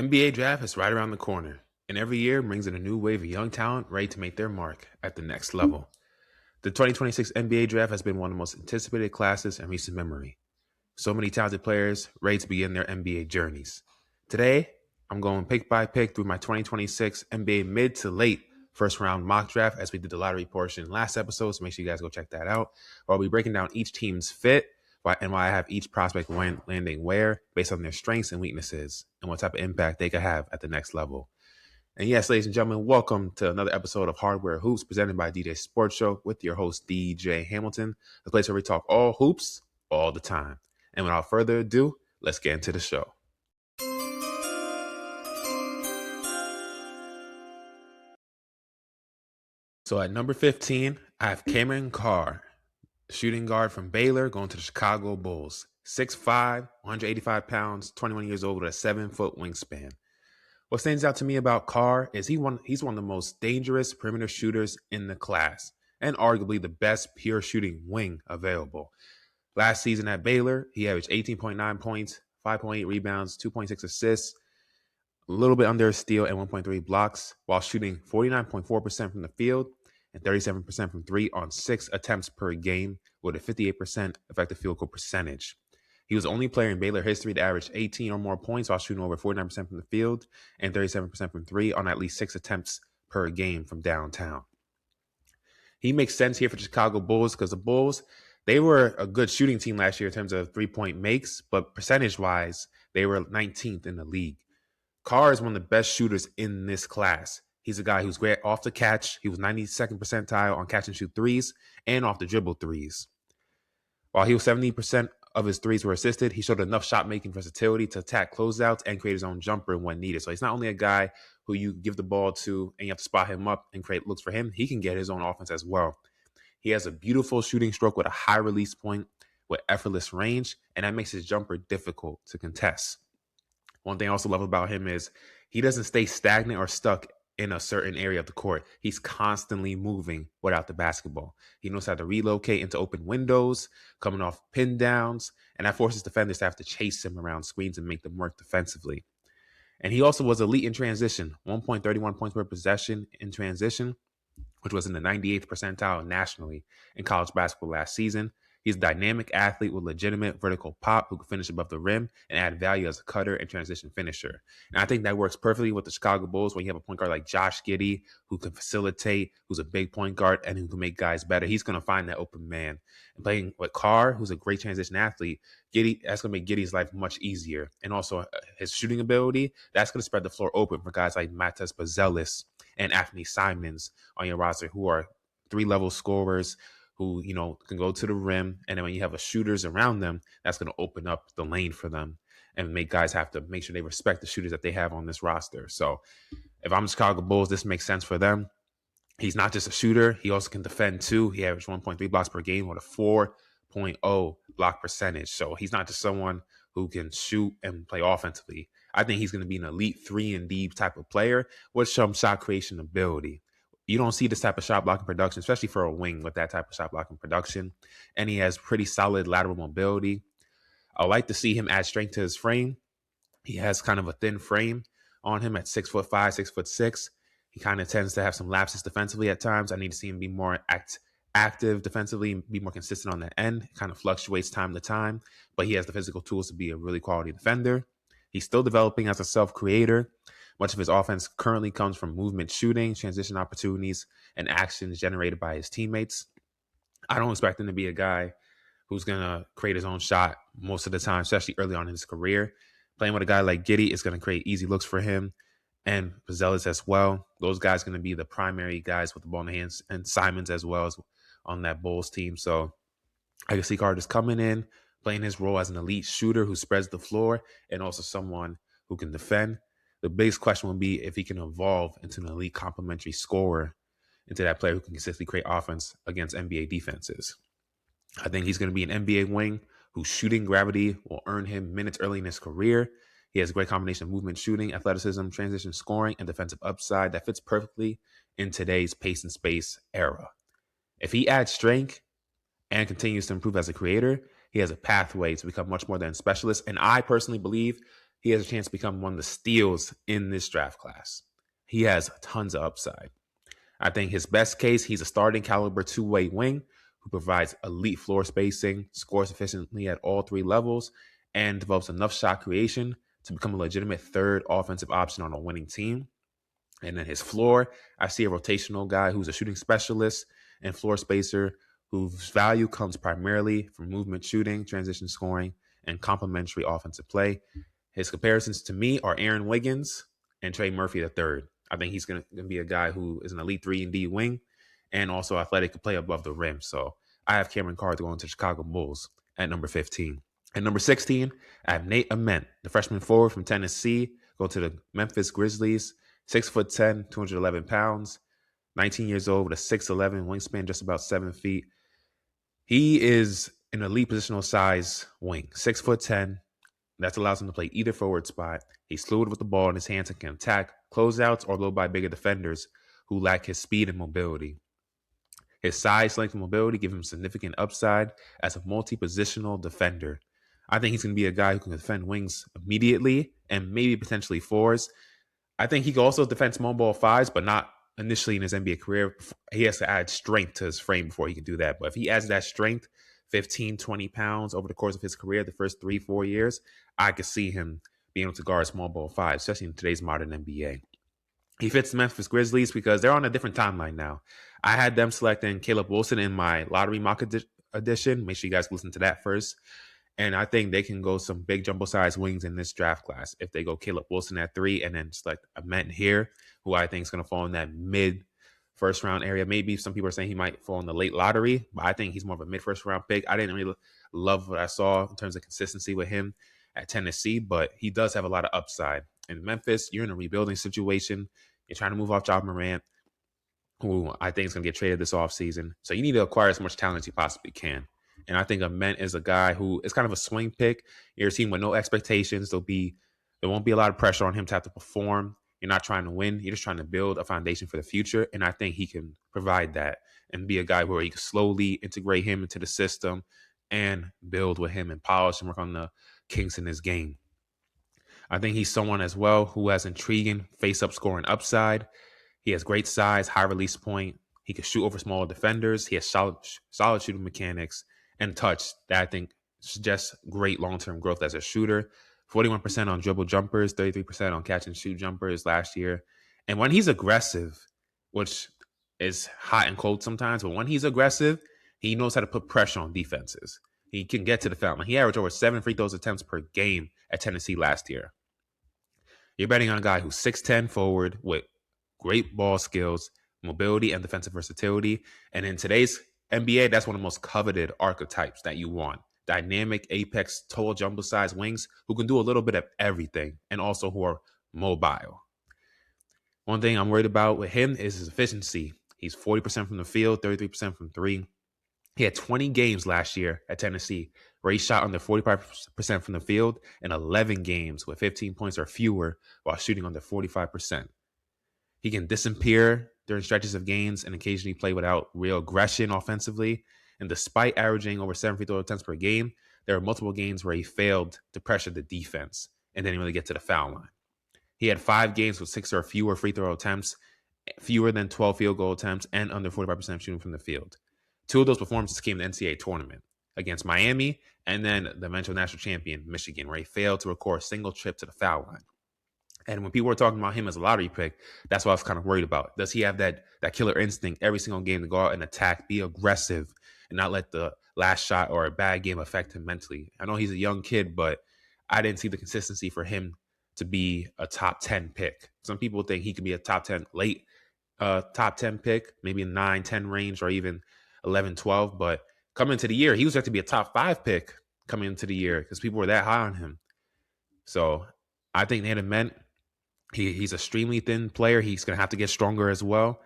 NBA draft is right around the corner, and every year brings in a new wave of young talent ready to make their mark at the next level. The 2026 NBA draft has been one of the most anticipated classes in recent memory. So many talented players ready to begin their NBA journeys. Today, I'm going pick by pick through my 2026 NBA mid to late first round mock draft as we did the lottery portion last episode, so make sure you guys go check that out. I'll be breaking down each team's fit and why I have each prospect landing where based on their strengths and weaknesses and what type of impact they could have at the next level. And yes, ladies and gentlemen, welcome to another episode of Hardware Hoops presented by DJ Sports Show with your host, DJ Hamilton, the place where we talk all hoops all the time. And without further ado, let's get into the show. So at number 15, I have Cameron Carr, shooting guard from Baylor, going to the Chicago Bulls. 6'5", 185 pounds, 21 years old with a 7-foot wingspan. What stands out to me about Carr is he's one of the most dangerous perimeter shooters in the class and arguably the best pure shooting wing available. Last season at Baylor, he averaged 18.9 points, 5.8 rebounds, 2.6 assists, a little bit under a steal, and 1.3 blocks, while shooting 49.4% from the field and 37% from three on 6 attempts per game with a 58% effective field goal percentage. He was the only player in Baylor history to average 18 or more points while shooting over 49% from the field and 37% from three on at least 6 attempts per game from downtown. He makes sense here for the Chicago Bulls because the Bulls, they were a good shooting team last year in terms of three-point makes, but percentage-wise, they were 19th in the league. Carr is one of the best shooters in this class. He's a guy who's great off the catch. He was 92nd percentile on catch and shoot threes and off the dribble threes. While he was 70% of his threes were assisted, he showed enough shot-making versatility to attack closeouts and create his own jumper when needed. So he's not only a guy who you give the ball to and you have to spot him up and create looks for him, he can get his own offense as well. He has a beautiful shooting stroke with a high release point with effortless range, and that makes his jumper difficult to contest. One thing I also love about him is he doesn't stay stagnant or stuck in a certain area of the court. He's constantly moving without the basketball. He knows how to relocate into open windows, coming off pin downs, and that forces defenders to have to chase him around screens and make them work defensively. And he also was elite in transition, 1.31 points per possession in transition, which was in the 98th percentile nationally in college basketball last season. He's a dynamic athlete with legitimate vertical pop who can finish above the rim and add value as a cutter and transition finisher. And I think that works perfectly with the Chicago Bulls when you have a point guard like Josh Giddey who can facilitate, who's a big point guard, and who can make guys better. He's going to find that open man. And playing with Carr, who's a great transition athlete, that's going to make Giddey's life much easier. And also his shooting ability, that's going to spread the floor open for guys like Matas Bazelis and Anthony Simons on your roster who are 3-level scorers who, can go to the rim. And then when you have shooters around them, that's going to open up the lane for them and make guys have to make sure they respect the shooters that they have on this roster. So if I'm the Chicago Bulls, this makes sense for them. He's not just a shooter. He also can defend too. He averaged 1.3 blocks per game with a 4.0 block percentage. So he's not just someone who can shoot and play offensively. I think he's going to be an elite 3-and-D type of player with some shot creation ability. You don't see this type of shot blocking production, especially for a wing with that type of shot blocking production. And he has pretty solid lateral mobility. I like to see him add strength to his frame. He has kind of a thin frame on him at 6'5", 6'6". He kind of tends to have some lapses defensively at times. I need to see him be more active defensively, be more consistent on that end. It kind of fluctuates time to time, but he has the physical tools to be a really quality defender. He's still developing as a self-creator. Much of his offense currently comes from movement shooting, transition opportunities, and actions generated by his teammates. I don't expect him to be a guy who's going to create his own shot most of the time, especially early on in his career. Playing with a guy like Giddey is going to create easy looks for him, and Bazelis as well. Those guys are going to be the primary guys with the ball in the hands, and Simons as well as on that Bulls team. So I can see Carr just coming in, playing his role as an elite shooter who spreads the floor and also someone who can defend. The biggest question will be if he can evolve into an elite complementary scorer, into that player who can consistently create offense against NBA defenses. I think he's going to be an NBA wing whose shooting gravity will earn him minutes early in his career. He has a great combination of movement shooting, athleticism, transition scoring, and defensive upside that fits perfectly in today's pace and space era. If he adds strength and continues to improve as a creator, he has a pathway to become much more than a specialist. And I personally believe he has a chance to become one of the steals in this draft class. He has tons of upside. I think his best case, he's a starting caliber two-way wing who provides elite floor spacing, scores efficiently at all three levels, and develops enough shot creation to become a legitimate third offensive option on a winning team. And then his floor, I see a rotational guy who's a shooting specialist and floor spacer whose value comes primarily from movement shooting, transition scoring, and complementary offensive play. His comparisons to me are Aaron Wiggins and Trey Murphy III. I think he's going to be a guy who is an elite 3-and-D wing and also athletic to play above the rim. So I have Cameron Carr going to Chicago Bulls at number 15. At number 16, I have Nate Ament, the freshman forward from Tennessee, go to the Memphis Grizzlies. 6'10", 211 pounds, 19 years old with a 6'11" wingspan, just about 7 feet. He is an elite positional size wing, 6'10". That allows him to play either forward spot. He's fluid with the ball in his hands and can attack closeouts or low by bigger defenders who lack his speed and mobility. His size, length, and mobility give him significant upside as a multi-positional defender. I think he's going to be a guy who can defend wings immediately and maybe potentially fours. I think he can also defend small ball fives, but not initially in his NBA career. He has to add strength to his frame before he can do that. But if he adds that strength, 15, 20 pounds over the course of his career, the first 3-4 years, I could see him being able to guard small ball fives, especially in today's modern NBA. He fits the Memphis Grizzlies because they're on a different timeline now. I had them selecting Caleb Wilson in my lottery mock edition. Make sure you guys listen to that first. And I think they can go some big jumbo size wings in this draft class. If they go Caleb Wilson at 3 and then select Ament here, who I think is going to fall in that mid first round area. Maybe some people are saying he might fall in the late lottery, but I think he's more of a mid first round pick. I didn't really love what I saw in terms of consistency with him at Tennessee, but he does have a lot of upside. In Memphis, you're in a rebuilding situation. You're trying to move off Ja Morant, who I think is going to get traded this offseason. So you need to acquire as much talent as you possibly can. And I think Ament is a guy who is kind of a swing pick. You're a team with no expectations. There won't be a lot of pressure on him to have to perform. You're not trying to win. You're just trying to build a foundation for the future. And I think he can provide that and be a guy where you can slowly integrate him into the system and build with him and polish and work on the kinks in his game. I think he's someone as well who has intriguing face-up scoring upside. He has great size, high release point. He can shoot over smaller defenders. He has solid shooting mechanics and touch that I think suggests great long-term growth as a shooter. 41% on dribble jumpers, 33% on catch and shoot jumpers last year. And when he's aggressive, which is hot and cold sometimes, but when he's aggressive, he knows how to put pressure on defenses. He can get to the foul line. He averaged over 7 free throws attempts per game at Tennessee last year. You're betting on a guy who's 6'10" forward with great ball skills, mobility, and defensive versatility. And in today's NBA, that's one of the most coveted archetypes that you want. Dynamic, apex, tall, jumbo-sized wings who can do a little bit of everything and also who are mobile. One thing I'm worried about with him is his efficiency. He's 40% from the field, 33% from 3. He had 20 games last year at Tennessee where he shot under 45% from the field and 11 games with 15 points or fewer while shooting under 45%. He can disappear during stretches of games and occasionally play without real aggression offensively. And despite averaging over 7 free throw attempts per game, there are multiple games where he failed to pressure the defense and didn't really get to the foul line. He had 5 games with 6 or fewer free throw attempts, fewer than 12 field goal attempts, and under 45% shooting from the field. 2 of those performances came in the NCAA tournament against Miami and then the eventual national champion, Michigan, where he failed to record a single trip to the foul line. And when people were talking about him as a lottery pick, that's what I was kind of worried about. Does he have that killer instinct every single game to go out and attack, be aggressive, and not let the last shot or a bad game affect him mentally? I know he's a young kid, but I didn't see the consistency for him to be a top 10 pick. Some people think he could be a top 10 late top 10 pick, maybe in 9-10 range or even 11-12. But coming into the year, he was expected to be a top 5 pick coming into the year because people were that high on him. So I think Nate Ament, he's a extremely thin player. He's going to have to get stronger as well.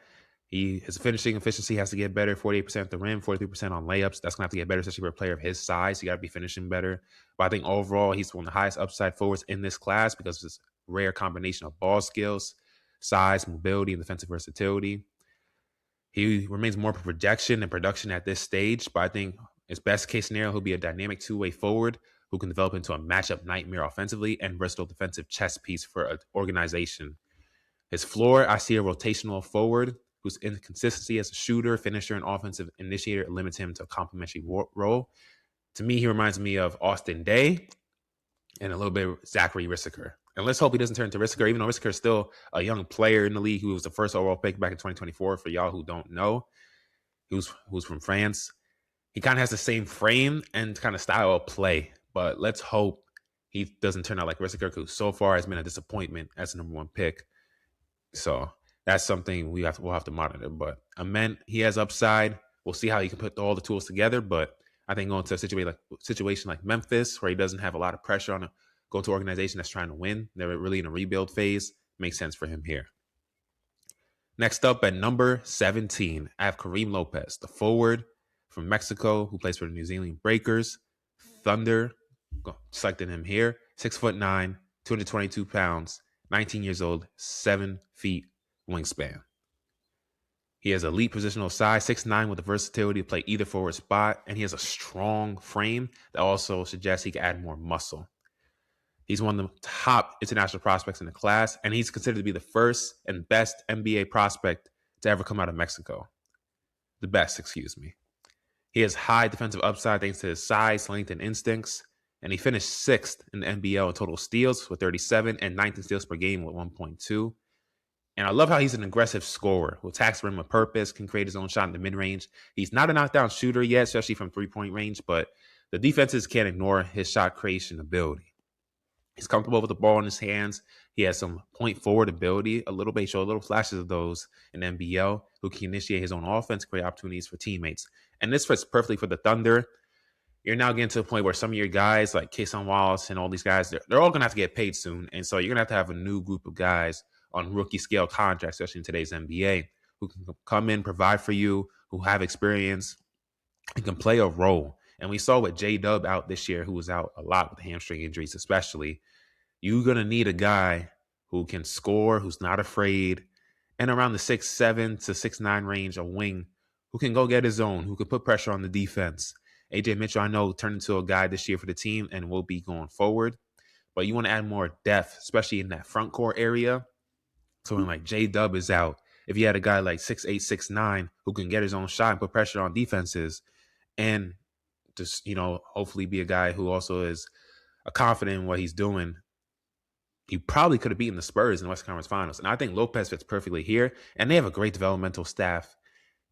His finishing efficiency has to get better, 48% at the rim, 43% on layups. That's going to have to get better, especially for a player of his size. You got to be finishing better. But I think overall, he's one of the highest upside forwards in this class because of his rare combination of ball skills, size, mobility, and defensive versatility. He remains more for projection and production at this stage, but I think his best case scenario, he'll be a dynamic two-way forward who can develop into a matchup nightmare offensively and versatile defensive chess piece for an organization. His floor, I see a rotational forward whose inconsistency as a shooter, finisher, and offensive initiator limits him to a complementary role. To me, he reminds me of Austin Day and a little bit of Zachary Rissaker. And let's hope he doesn't turn into Rissaker, even though Rissaker is still a young player in the league who was the first overall pick back in 2024. For y'all who don't know, who's from France. He kind of has the same frame and kind of style of play, but let's hope he doesn't turn out like Rissaker, who so far has been a disappointment as the number 1 pick. So that's something we'll have to monitor. But Ament, he has upside. We'll see how he can put all the tools together. But I think going to a situation like Memphis, where he doesn't have a lot of pressure on go to an organization that's trying to win, they're really in a rebuild phase, makes sense for him here. Next up at number 17, I have Karim Lopez, the forward from Mexico who plays for the New Zealand Breakers. Thunder, selected him here. 6'9", 222 pounds, 19 years old, 7 feet wingspan. He has elite positional size, 6'9", with the versatility to play either forward spot, and he has a strong frame that also suggests he can add more muscle. He's one of the top international prospects in the class, and he's considered to be the first and best NBA prospect to ever come out of Mexico. The best, excuse me. He has high defensive upside thanks to his size, length, and instincts, and he finished 6th in the NBL in total steals with 37 and 9th in steals per game with 1.2. And I love how he's an aggressive scorer who attacks the rim with purpose, can create his own shot in the mid-range. He's not a knockdown shooter yet, especially from three-point range, but the defenses can't ignore his shot creation ability. He's comfortable with the ball in his hands. He has some point forward ability, a little bit, show a little flashes of those in NBL, who can initiate his own offense, create opportunities for teammates. And this fits perfectly for the Thunder. You're now getting to the point where some of your guys, like Cason Wallace and all these guys, they're all going to have to get paid soon. And so you're going to have a new group of guys on rookie scale contracts, especially in today's NBA, who can come in, provide for you, who have experience, and can play a role. And we saw with J-Dub out this year, who was out a lot with hamstring injuries especially. You're going to need a guy who can score, who's not afraid, and around the 6'7" to 6'9" range, a wing, who can go get his own, who can put pressure on the defense. AJ Mitchell, I know, turned into a guy this year for the team and will be going forward. But you want to add more depth, especially in that front court area. So when like J-Dub is out, if you had a guy like 6'8", 6'9", who can get his own shot and put pressure on defenses, and just, hopefully be a guy who also is confident in what he's doing, he probably could have beaten the Spurs in the Western Conference Finals. And I think Lopez fits perfectly here. And they have a great developmental staff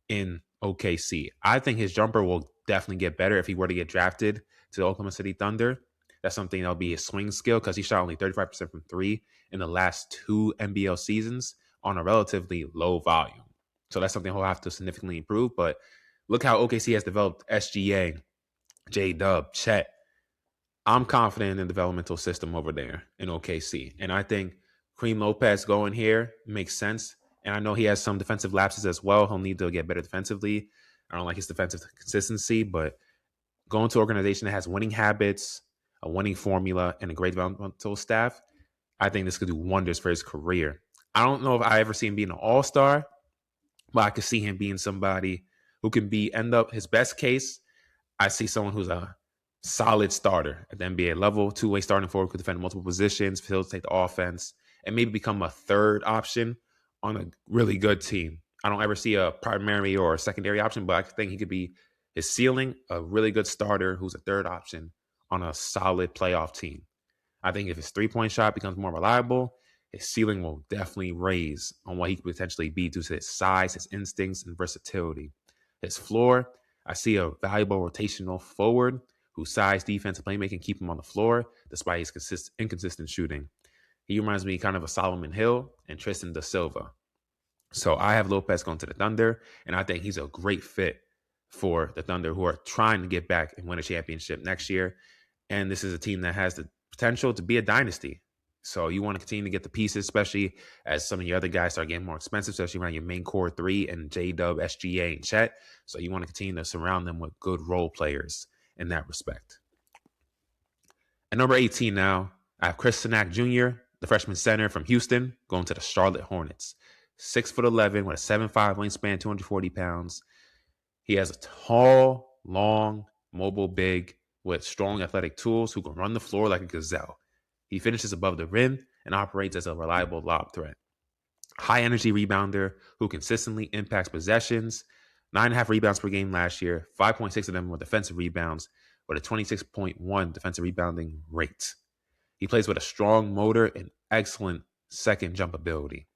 in OKC. I think his jumper will definitely get better if he were to get drafted to the Oklahoma City Thunder. That's something that'll be his swing skill, because he shot only 35% from 3 in the last 2 NBL seasons on a relatively low volume. So that's something he'll have to significantly improve. But look how OKC has developed SGA, J-Dub, Chet. I'm confident in the developmental system over there in OKC. And I think Karim Lopez going here makes sense. And I know he has some defensive lapses as well. He'll need to get better defensively. I don't like his defensive consistency, but going to an organization that has winning habits, a winning formula, and a great developmental staff, I think this could do wonders for his career. I don't know if I ever see him being an all-star, but I could see him being somebody who can end up his best case. I see someone who's a solid starter at the NBA level, two-way starting forward, could defend multiple positions, facilitate the offense, and maybe become a third option on a really good team. I don't ever see a primary or a secondary option, but I think he could be his ceiling, a really good starter who's a third option on a solid playoff team. I think if his three-point shot becomes more reliable, his ceiling will definitely raise on what he could potentially be due to his size, his instincts, and versatility. His floor, I see a valuable rotational forward whose size, defense, and playmaking keep him on the floor despite his inconsistent shooting. He reminds me kind of Solomon Hill and Tristan da Silva. So I have Lopez going to the Thunder, and I think he's a great fit for the Thunder, who are trying to get back and win a championship next year. And this is a team that has the potential to be a dynasty. So you want to continue to get the pieces, especially as some of your other guys start getting more expensive, especially around your main core 3 and J-Dub, SGA, and Chet. So you want to continue to surround them with good role players in that respect. At number 18 now, I have Chris Cenac Jr., the freshman center from Houston, going to the Charlotte Hornets. 6'11" with a 7'5" wingspan, 240 pounds. He has a tall, long, mobile big with strong athletic tools who can run the floor like a gazelle. He finishes above the rim and operates as a reliable lob threat. High energy rebounder who consistently impacts possessions. 9.5 rebounds per game last year. 5.6 of them were defensive rebounds with a 26.1 defensive rebounding rate. He plays with a strong motor and excellent second jump ability.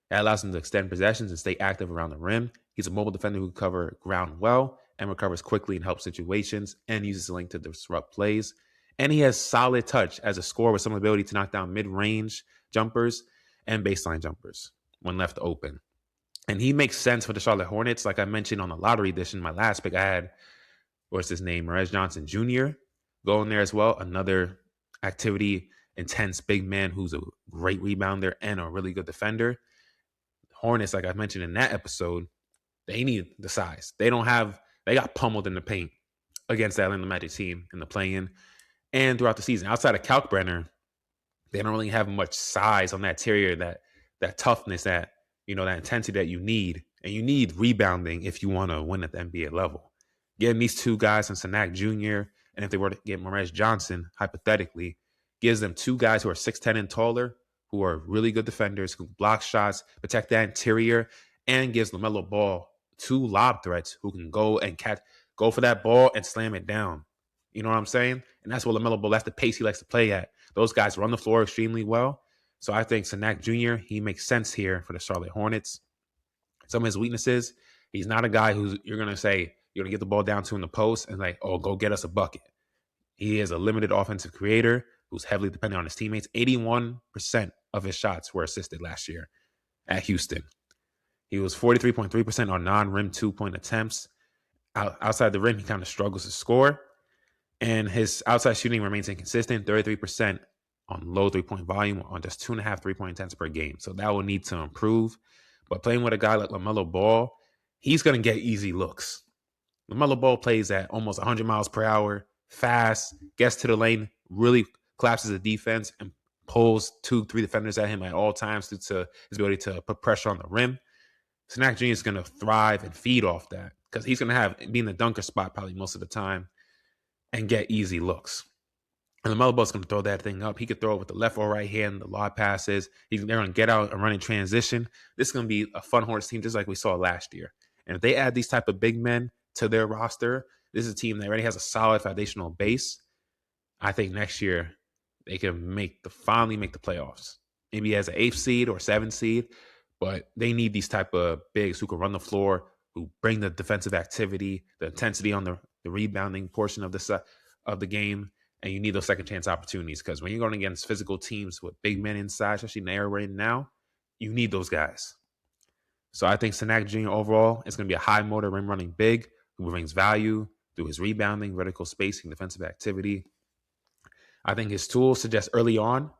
That allows him to extend possessions and stay active around the rim. He's a mobile defender who can cover ground well and recovers quickly in help situations and uses the length to disrupt plays. And he has solid touch as a scorer with some ability to knock down mid-range jumpers and baseline jumpers when left open. And he makes sense for the Charlotte Hornets. Like I mentioned on the lottery edition, my last pick, I had, what's his name, Tarris Johnson Jr. going there as well. Another activity, intense big man who's a great rebounder and a really good defender. Hornets, like I mentioned in that episode, they need the size. They got pummeled in the paint against that Atlanta Magic team in the play-in and throughout the season. Outside of Kalkbrenner, they don't really have much size on that interior, that toughness, that intensity that you need. And you need rebounding if you want to win at the NBA level. Getting these two guys from Cenac Jr., and if they were to get Tarris Johnson, hypothetically, gives them two guys who are 6'10 and taller, who are really good defenders, who block shots, protect that interior, and gives LaMelo Ball two lob threats who can go for that ball and slam it down. You know what I'm saying? And that's what LaMelo Ball, that's the pace he likes to play at. Those guys run the floor extremely well. So I think Cenac Jr., he makes sense here for the Charlotte Hornets. Some of his weaknesses, he's not a guy who's you're going to say, you're going to get the ball down to in the post and like, oh, go get us a bucket. He is a limited offensive creator who's heavily dependent on his teammates. 81% of his shots were assisted last year at Houston. He was 43.3% on non-rim two-point attempts. Outside the rim, he kind of struggles to score. And his outside shooting remains inconsistent, 33% on low three-point volume on just 2.5 three-point attempts per game. So that will need to improve. But playing with a guy like LaMelo Ball, he's going to get easy looks. LaMelo Ball plays at almost 100 miles per hour, fast, gets to the lane, really collapses the defense, and pulls 2-3 defenders at him at all times due to his ability to put pressure on the rim. Cenac Jr. is going to thrive and feed off that because he's going to be in the dunker spot probably most of the time and get easy looks. And LaMelo Ball's going to throw that thing up. He could throw it with the left or right hand, the lob passes. They're going to get out and run in transition. This is going to be a fun Hornets team just like we saw last year. And if they add these type of big men to their roster, this is a team that already has a solid foundational base. I think next year they can finally make the playoffs. Maybe as an 8th seed or 7th seed, but they need these type of bigs who can run the floor, who bring the defensive activity, the intensity on the rebounding portion of the game. And you need those second chance opportunities because when you're going against physical teams with big men inside, especially in the era right now, you need those guys. So I think Cenac Jr. overall is going to be a high motor rim running big who brings value through his rebounding, vertical spacing, defensive activity. I think his tools suggest early on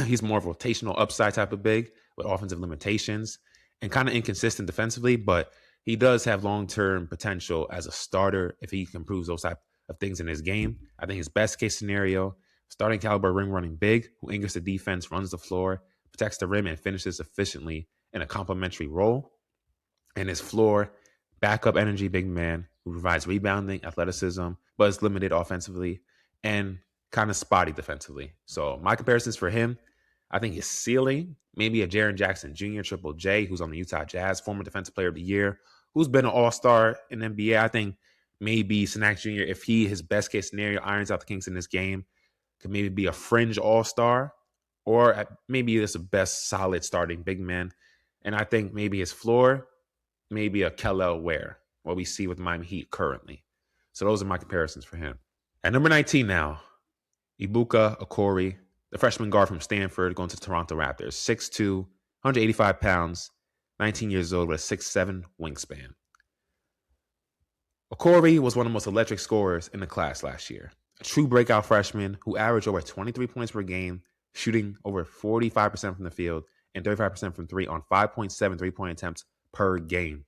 he's more of a rotational upside type of big with offensive limitations and kind of inconsistent defensively, but he does have long-term potential as a starter if he can improve those type of things in his game. I think his best case scenario, starting caliber rim running big, who anchors the defense, runs the floor, protects the rim, and finishes efficiently in a complementary role. And his floor, backup energy big man who provides rebounding, athleticism, but is limited offensively and kind of spotty defensively. So my comparisons for him, I think his ceiling, maybe a Jaren Jackson Jr., Triple J, who's on the Utah Jazz, former Defensive Player of the Year, who's been an all-star in the NBA. I think maybe Cenac Jr., if his best case scenario irons out the kinks in this game, could maybe be a fringe all-star or maybe just a best solid starting big man. And I think maybe his floor, maybe a Kel'el Ware, what we see with Miami Heat currently. So those are my comparisons for him. At number 19 now, Ebuka Okorie, the freshman guard from Stanford, going to the Toronto Raptors. 6'2", 185 pounds, 19 years old with a 6'7" wingspan. Okorie was one of the most electric scorers in the class last year. A true breakout freshman who averaged over 23 points per game, shooting over 45% from the field and 35% from three on 5.7 three-point attempts per game.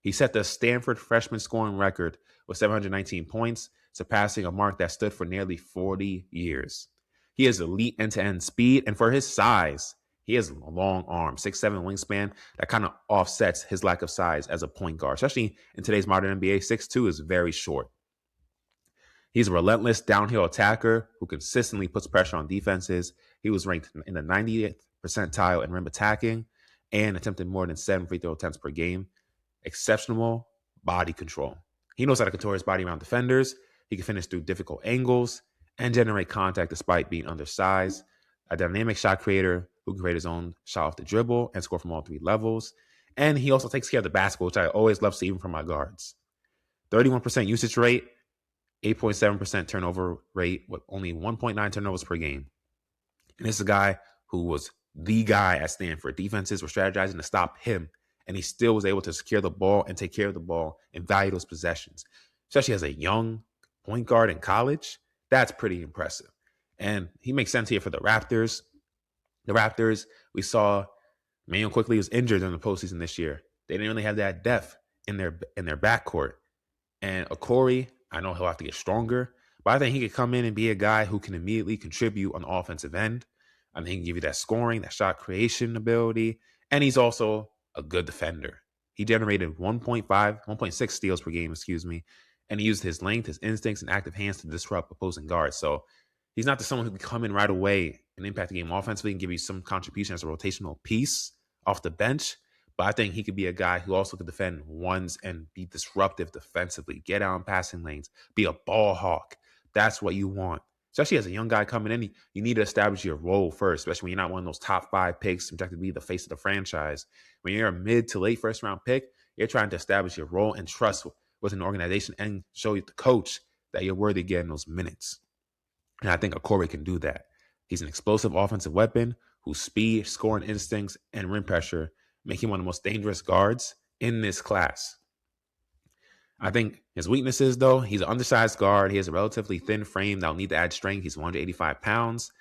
He set the Stanford freshman scoring record with 719 points, surpassing a mark that stood for nearly 40 years. He has elite end-to-end speed, and for his size, he has a long arm, 6'7" wingspan that kind of offsets his lack of size as a point guard, especially in today's modern NBA. 6'2" is very short. He's a relentless downhill attacker who consistently puts pressure on defenses. He was ranked in the 90th percentile in rim attacking and attempted more than 7 free throw attempts per game. Exceptional body control. He knows how to control his body around defenders. He can finish through difficult angles and generate contact despite being undersized. A dynamic shot creator who can create his own shot off the dribble and score from all 3 levels. And he also takes care of the basketball, which I always love seeing from my guards. 31% usage rate, 8.7% turnover rate with only 1.9 turnovers per game. And this is a guy who was the guy at Stanford. Defenses were strategizing to stop him, and he still was able to secure the ball and take care of the ball and value those possessions, especially as a young point guard in college. That's pretty impressive. And he makes sense here for the Raptors. The Raptors, we saw Manuel quickly was injured in the postseason this year. They didn't really have that depth in their backcourt. And Okorie, I know he'll have to get stronger, but I think he could come in and be a guy who can immediately contribute on the offensive end. I think he can give you that scoring, that shot creation ability, and he's also a good defender. He generated 1.6 steals per game, and he used his length, his instincts, and active hands to disrupt opposing guards. So he's not the someone who can come in right away and impact the game offensively and give you some contribution as a rotational piece off the bench. But I think he could be a guy who also could defend ones and be disruptive defensively, get out in passing lanes, be a ball hawk. That's what you want. Especially as a young guy coming in, you need to establish your role first, especially when you're not one of those top 5 picks projected to be the face of the franchise. When you're a mid to late first round pick, you're trying to establish your role and trust with an organization and show the coach that you're worthy of getting those minutes. And I think Okorie can do that. He's an explosive offensive weapon whose speed, scoring instincts, and rim pressure make him one of the most dangerous guards in this class. I think his weaknesses, though, he's an undersized guard. He has a relatively thin frame that'll need to add strength. He's 185 pounds.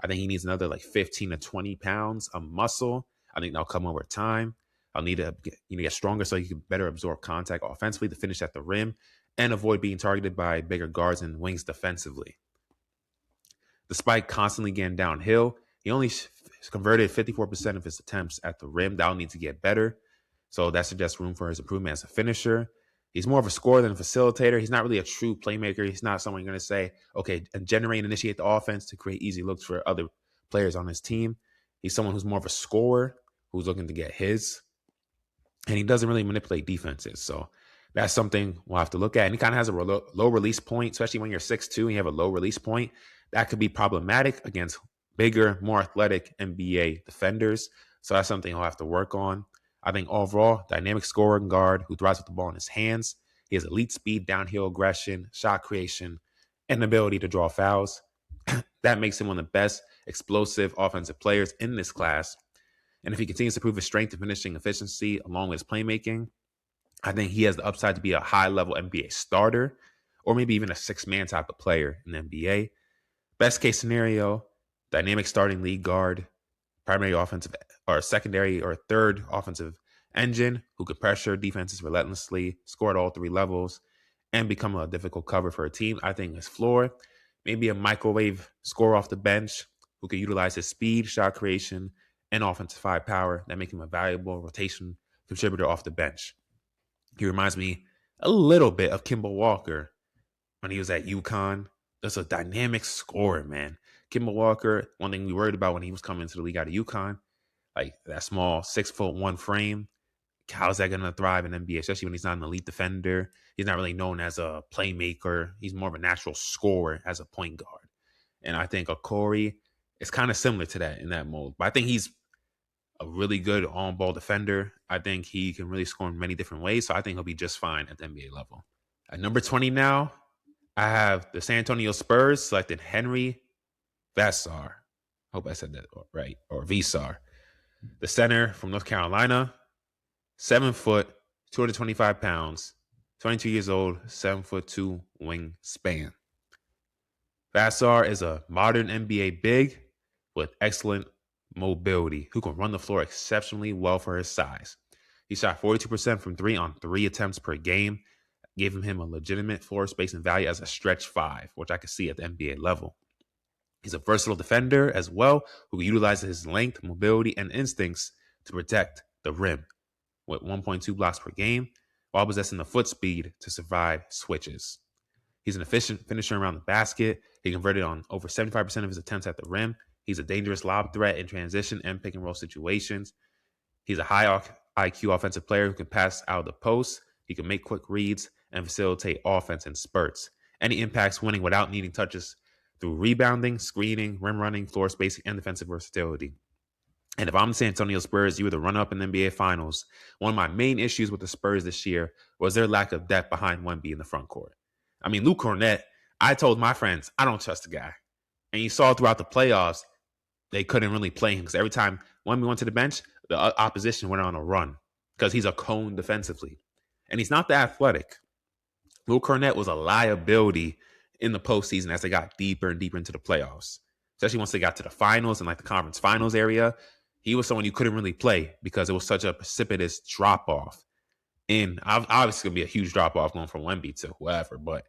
I think he needs another 15 to 20 pounds of muscle. I think that'll come over time. I'll need to get stronger so he can better absorb contact offensively to finish at the rim and avoid being targeted by bigger guards and wings defensively. Despite constantly getting downhill, he only converted 54% of his attempts at the rim. That'll need to get better. So that suggests room for his improvement as a finisher. He's more of a scorer than a facilitator. He's not really a true playmaker. He's not someone you're going to say, okay, and generate and initiate the offense to create easy looks for other players on his team. He's someone who's more of a scorer who's looking to get his. And he doesn't really manipulate defenses. So that's something we'll have to look at. And he kind of has a low release point, especially when you're 6'2" and you have a low release point. That could be problematic against bigger, more athletic NBA defenders. So that's something he'll have to work on. I think overall, dynamic scorer and guard who thrives with the ball in his hands. He has elite speed, downhill aggression, shot creation, and the ability to draw fouls. That makes him one of the best explosive offensive players in this class. And if he continues to prove his strength and finishing efficiency along with his playmaking, I think he has the upside to be a high-level NBA starter or maybe even a 6-man type of player in the NBA. Best case scenario, dynamic starting lead guard, primary offensive or secondary or third offensive engine who could pressure defenses relentlessly, score at all 3 levels, and become a difficult cover for a team. I think his floor, maybe a microwave scorer off the bench who could utilize his speed, shot creation, and offensive firepower that make him a valuable rotation contributor off the bench. He reminds me a little bit of Kemba Walker when he was at UConn. That's a dynamic scorer, man. Kemba Walker, one thing we worried about when he was coming into the league out of UConn, like that small 6'1" frame. How's that going to thrive in NBA, especially when he's not an elite defender? He's not really known as a playmaker. He's more of a natural scorer as a point guard. And I think Okorie is kind of similar to that in that mold. But I think he's a really good on-ball defender. I think he can really score in many different ways. So I think he'll be just fine at the NBA level. At number 20 now, I have the San Antonio Spurs selected Henri Veesar. Hope I said that right. Or Veesar. The center from North Carolina, 7 foot, 225 pounds, 22 years old, 7'2" wingspan. Veesar is a modern NBA big with excellent mobility who can run the floor exceptionally well for his size. He shot 42% from 3 on 3 attempts per game, giving him a legitimate floor space and value as a stretch 5, which I could see at the NBA level. He's a versatile defender as well who utilizes his length, mobility, and instincts to protect the rim with 1.2 blocks per game while possessing the foot speed to survive switches. He's an efficient finisher around the basket. He converted on over 75% of his attempts at the rim. He's a dangerous lob threat in transition and pick and roll situations. He's a high IQ offensive player who can pass out of the post. He can make quick reads and facilitate offense in spurts. And he impacts winning without needing touches through rebounding, screening, rim running, floor spacing, and defensive versatility. And if I'm the San Antonio Spurs, you were the run-up in the NBA Finals. One of my main issues with the Spurs this year was their lack of depth behind Wemby in the front court. I mean, Luke Kornet, I told my friends, I don't trust the guy. And you saw throughout the playoffs, they couldn't really play him because every time Wemby went to the bench, the opposition went on a run because he's a cone defensively. And he's not that athletic. Luke Kornet was a liability in the postseason as they got deeper and deeper into the playoffs, especially once they got to the finals and like the conference finals area. He was someone you couldn't really play because it was such a precipitous drop off. And obviously, it's going to be a huge drop off going from Wemby to whoever, but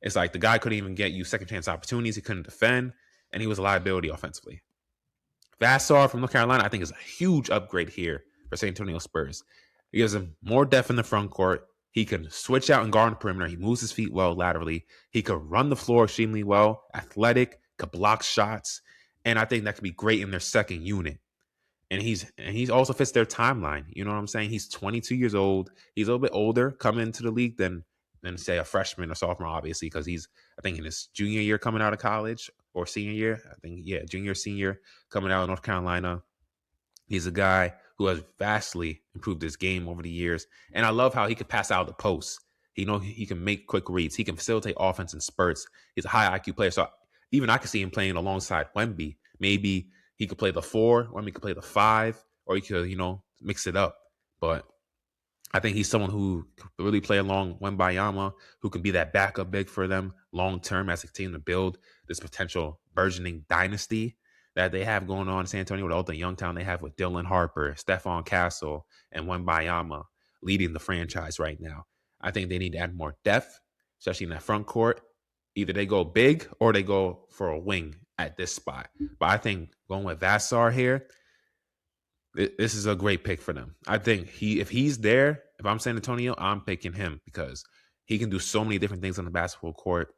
it's like the guy couldn't even get you second chance opportunities. He couldn't defend, and he was a liability offensively. Veesar from North Carolina, I think, is a huge upgrade here for San Antonio Spurs. He gives him more depth in the front court. He can switch out and guard on the perimeter. He moves his feet well laterally. He could run the floor extremely well, athletic, could block shots, and I think that could be great in their second unit. And he's also fits their timeline. You know what I'm saying? He's 22 years old. He's a little bit older coming into the league than say a freshman or sophomore, obviously, because he's, I think, in his junior year coming out of college or senior year. I think, yeah, junior, senior coming out of North Carolina. He's a guy who has vastly improved his game over the years. And I love how he could pass out of the post. He can make quick reads. He can facilitate offense in spurts. He's a high IQ player. So even I could see him playing alongside Wemby. Maybe he could play the 4, Wemby could play the 5, or he could, mix it up. But I think he's someone who could really play along Wembayama, who can be that backup big for them long term as they continue to build this potential burgeoning dynasty that they have going on in San Antonio with all the young talent they have with Dylan Harper, Stephon Castle, and Wembayama leading the franchise right now. I think they need to add more depth, especially in that front court. Either they go big or they go for a wing at this spot. But I think going with Veesar here, this is a great pick for them. I think if he's there, if I'm San Antonio, I'm picking him because he can do so many different things on the basketball court.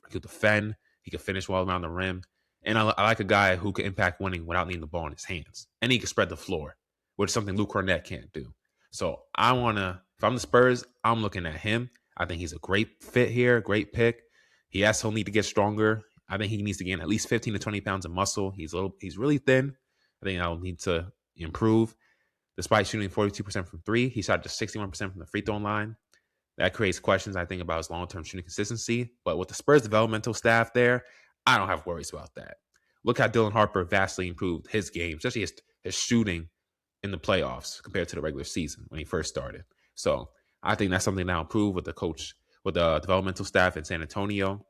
He can defend. He can finish well around the rim. And I like a guy who can impact winning without needing the ball in his hands. And he can spread the floor, which is something Luke Kornet can't do. So if I'm the Spurs, I'm looking at him. I think he's a great fit here, great pick. He also need to get stronger. I think he needs to gain at least 15 to 20 pounds of muscle. He's really thin. I think I'll need to improve. Despite shooting 42% from 3, he shot just 61% from the free throw line. That creates questions, I think, about his long-term shooting consistency. But with the Spurs developmental staff there, I don't have worries about that. Look how Dylan Harper vastly improved his game, especially his shooting in the playoffs compared to the regular season when he first started. So I think that's something that'll improve with the developmental staff in San Antonio.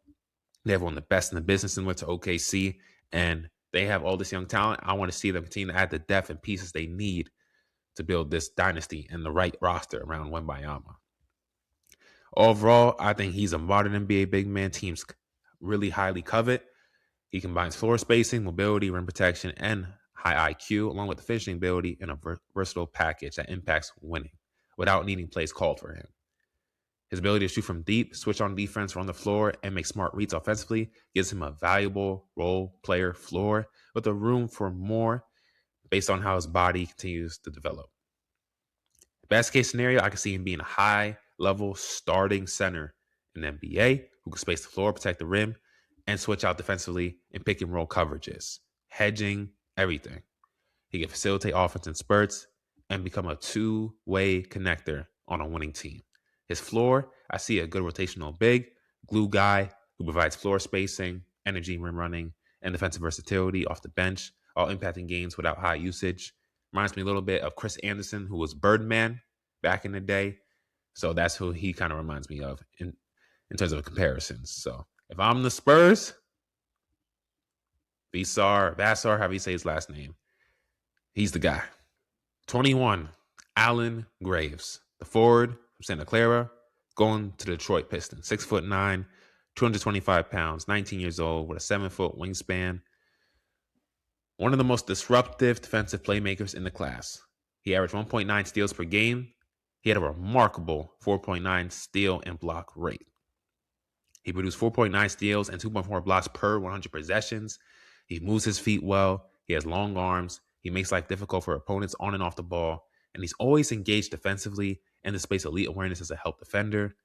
They have one of the best in the business and went to OKC, and they have all this young talent. I want to see them continue to add the depth and pieces they need to build this dynasty and the right roster around Wembayama. Overall, I think he's a modern NBA big man teams really highly covet. He combines floor spacing, mobility, rim protection, and high IQ, along with the finishing ability in a versatile package that impacts winning without needing plays called for him. His ability to shoot from deep, switch on defense, run the floor, and make smart reads offensively gives him a valuable role player floor with a room for more based on how his body continues to develop. Best case scenario, I can see him being a high-level starting center in the NBA who can space the floor, protect the rim, and switch out defensively in pick and roll coverages, hedging, everything. He can facilitate offense in spurts and become a two-way connector on a winning team. His floor, I see a good rotational big, glue guy who provides floor spacing, energy rim running, and defensive versatility off the bench, all impacting games without high usage. Reminds me a little bit of Chris Anderson, who was Birdman back in the day. So that's who he kind of reminds me of in terms of comparisons. So if I'm the Spurs, Veesar, however you say his last name, he's the guy. 21, Allen Graves, the forward from Santa Clara, going to the Detroit Pistons. 6'9", 225 pounds, 19 years old, with a 7-foot wingspan. One of the most disruptive defensive playmakers in the class. He averaged 1.9 steals per game. He had a remarkable 4.9 steal and block rate. He produced 4.9 steals and 2.4 blocks per 100 possessions. He moves his feet well. He has long arms. He makes life difficult for opponents on and off the ball. And he's always engaged defensively and displays elite awareness as a help defender.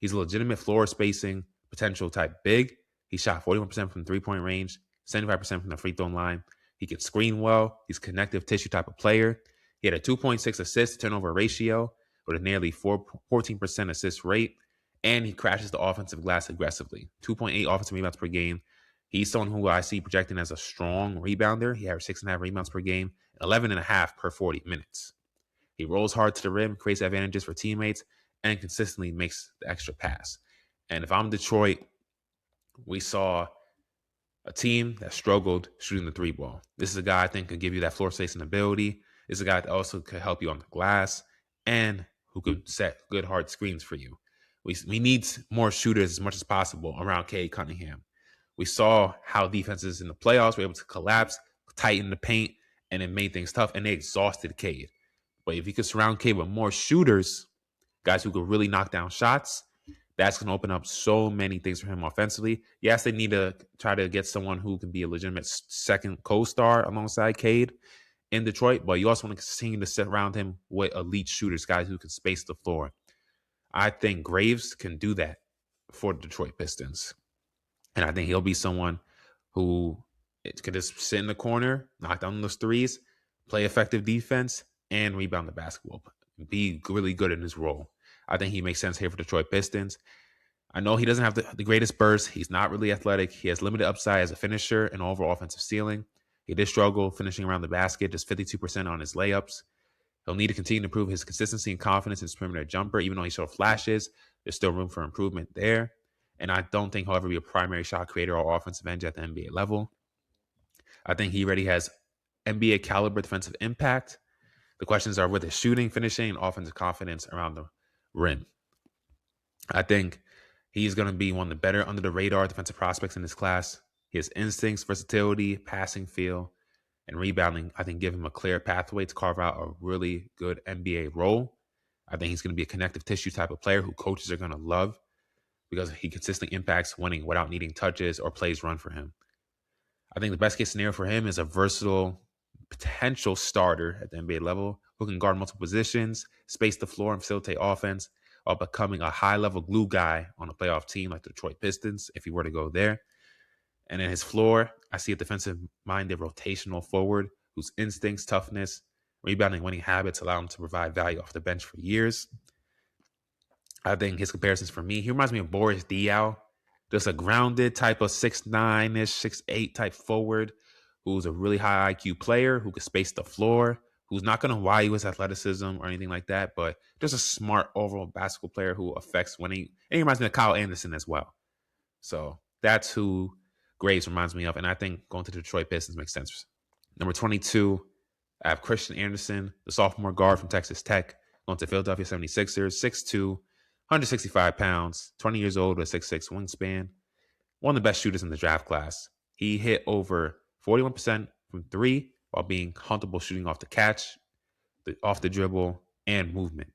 He's a legitimate floor spacing potential type big. He shot 41% from three-point range, 75% from the free throw line. He can screen well. He's a connective tissue type of player. He had a 2.6 assist turnover ratio with a nearly 14% assist rate. And he crashes the offensive glass aggressively. 2.8 offensive rebounds per game. He's someone who I see projecting as a strong rebounder. He averaged 6.5 rebounds per game, 11.5 per 40 minutes. He rolls hard to the rim, creates advantages for teammates, and consistently makes the extra pass. And if I'm Detroit, we saw a team that struggled shooting the three ball. This is a guy I think could give you that floor spacing ability. This is a guy that also could help you on the glass and who could set good hard screens for you. We need more shooters as much as possible around Cade Cunningham. We saw how defenses in the playoffs were able to collapse, tighten the paint, and it made things tough, and they exhausted Cade. But if you could surround Cade with more shooters, guys who could really knock down shots, that's going to open up so many things for him offensively. Yes, they need to try to get someone who can be a legitimate second co-star alongside Cade in Detroit, but you also want to continue to surround him with elite shooters, guys who can space the floor. I think Graves can do that for the Detroit Pistons. And I think he'll be someone who could just sit in the corner, knock down those threes, play effective defense, and rebound the basketball. Be really good in his role. I think he makes sense here for Detroit Pistons. I know he doesn't have the greatest burst. He's not really athletic. He has limited upside as a finisher and overall offensive ceiling. He did struggle finishing around the basket, just 52% on his layups. He'll need to continue to improve his consistency and confidence in his perimeter jumper. Even though he showed flashes, there's still room for improvement there. And I don't think he'll ever be a primary shot creator or offensive end at the NBA level. I think he already has NBA caliber defensive impact. The questions are with his shooting, finishing, and offensive confidence around the rim. I think he's going to be one of the better under the radar defensive prospects in this class. His instincts, versatility, passing feel, and rebounding, I think, give him a clear pathway to carve out a really good NBA role. I think he's going to be a connective tissue type of player who coaches are going to love because he consistently impacts winning without needing touches or plays run for him. I think the best case scenario for him is a versatile potential starter at the NBA level who can guard multiple positions, space the floor, and facilitate offense while becoming a high-level glue guy on a playoff team like the Detroit Pistons if he were to go there. And in his floor, I see a defensive-minded rotational forward whose instincts, toughness, rebounding, winning habits allow him to provide value off the bench for years. I think his comparisons for me, he reminds me of Boris Diaw, just a grounded type of 6'9"-ish, 6'8" type forward who's a really high IQ player who can space the floor, who's not going to wow you with athleticism or anything like that, but just a smart overall basketball player who affects winning. And he reminds me of Kyle Anderson as well. So that's who Graves reminds me of, and I think going to the Detroit Pistons makes sense. Number 22, I have Christian Anderson, the sophomore guard from Texas Tech, going to Philadelphia 76ers, 6'2", 165 pounds, 20 years old with a 6'6" wingspan. One of the best shooters in the draft class. He hit over 41% from three while being comfortable shooting off the catch, off the dribble, and movement.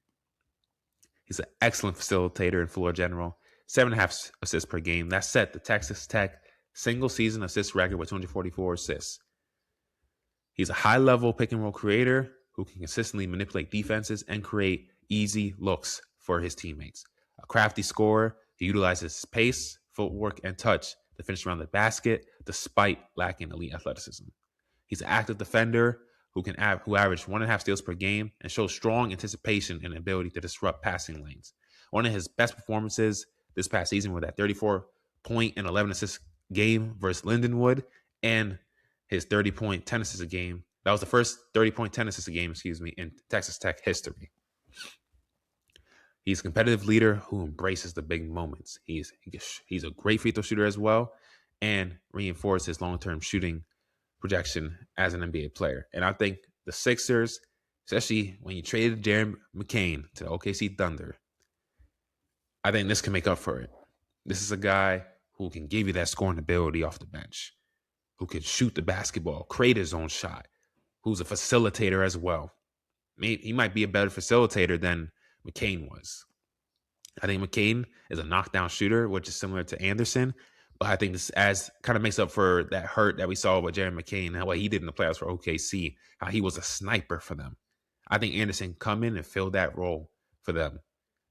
He's an excellent facilitator and floor general. 7.5 assists per game. That set the Texas Tech single season assist record with 244 assists. He's a high-level pick-and-roll creator who can consistently manipulate defenses and create easy looks for his teammates. A crafty scorer, he utilizes his pace, footwork, and touch to finish around the basket despite lacking elite athleticism. He's an active defender who averaged 1.5 steals per game and shows strong anticipation and ability to disrupt passing lanes. One of his best performances this past season was that 34-point and 11-assist game versus Lindenwood, and his 30-point 10 assists a game. That was the first 30-point 10 assists a game, in Texas Tech history. He's a competitive leader who embraces the big moments. He's a great free throw shooter as well, and reinforces his long-term shooting projection as an NBA player. And I think the Sixers, especially when you traded Darren McCain to the OKC Thunder, I think this can make up for it. This is a guy who can give you that scoring ability off the bench, who can shoot the basketball, create his own shot, who's a facilitator as well. He might be a better facilitator than McCain was. I think McCain is a knockdown shooter, which is similar to Anderson. But I think this as kind of makes up for that hurt that we saw with Jared McCain and what he did in the playoffs for OKC, how he was a sniper for them. I think Anderson come in and fill that role for them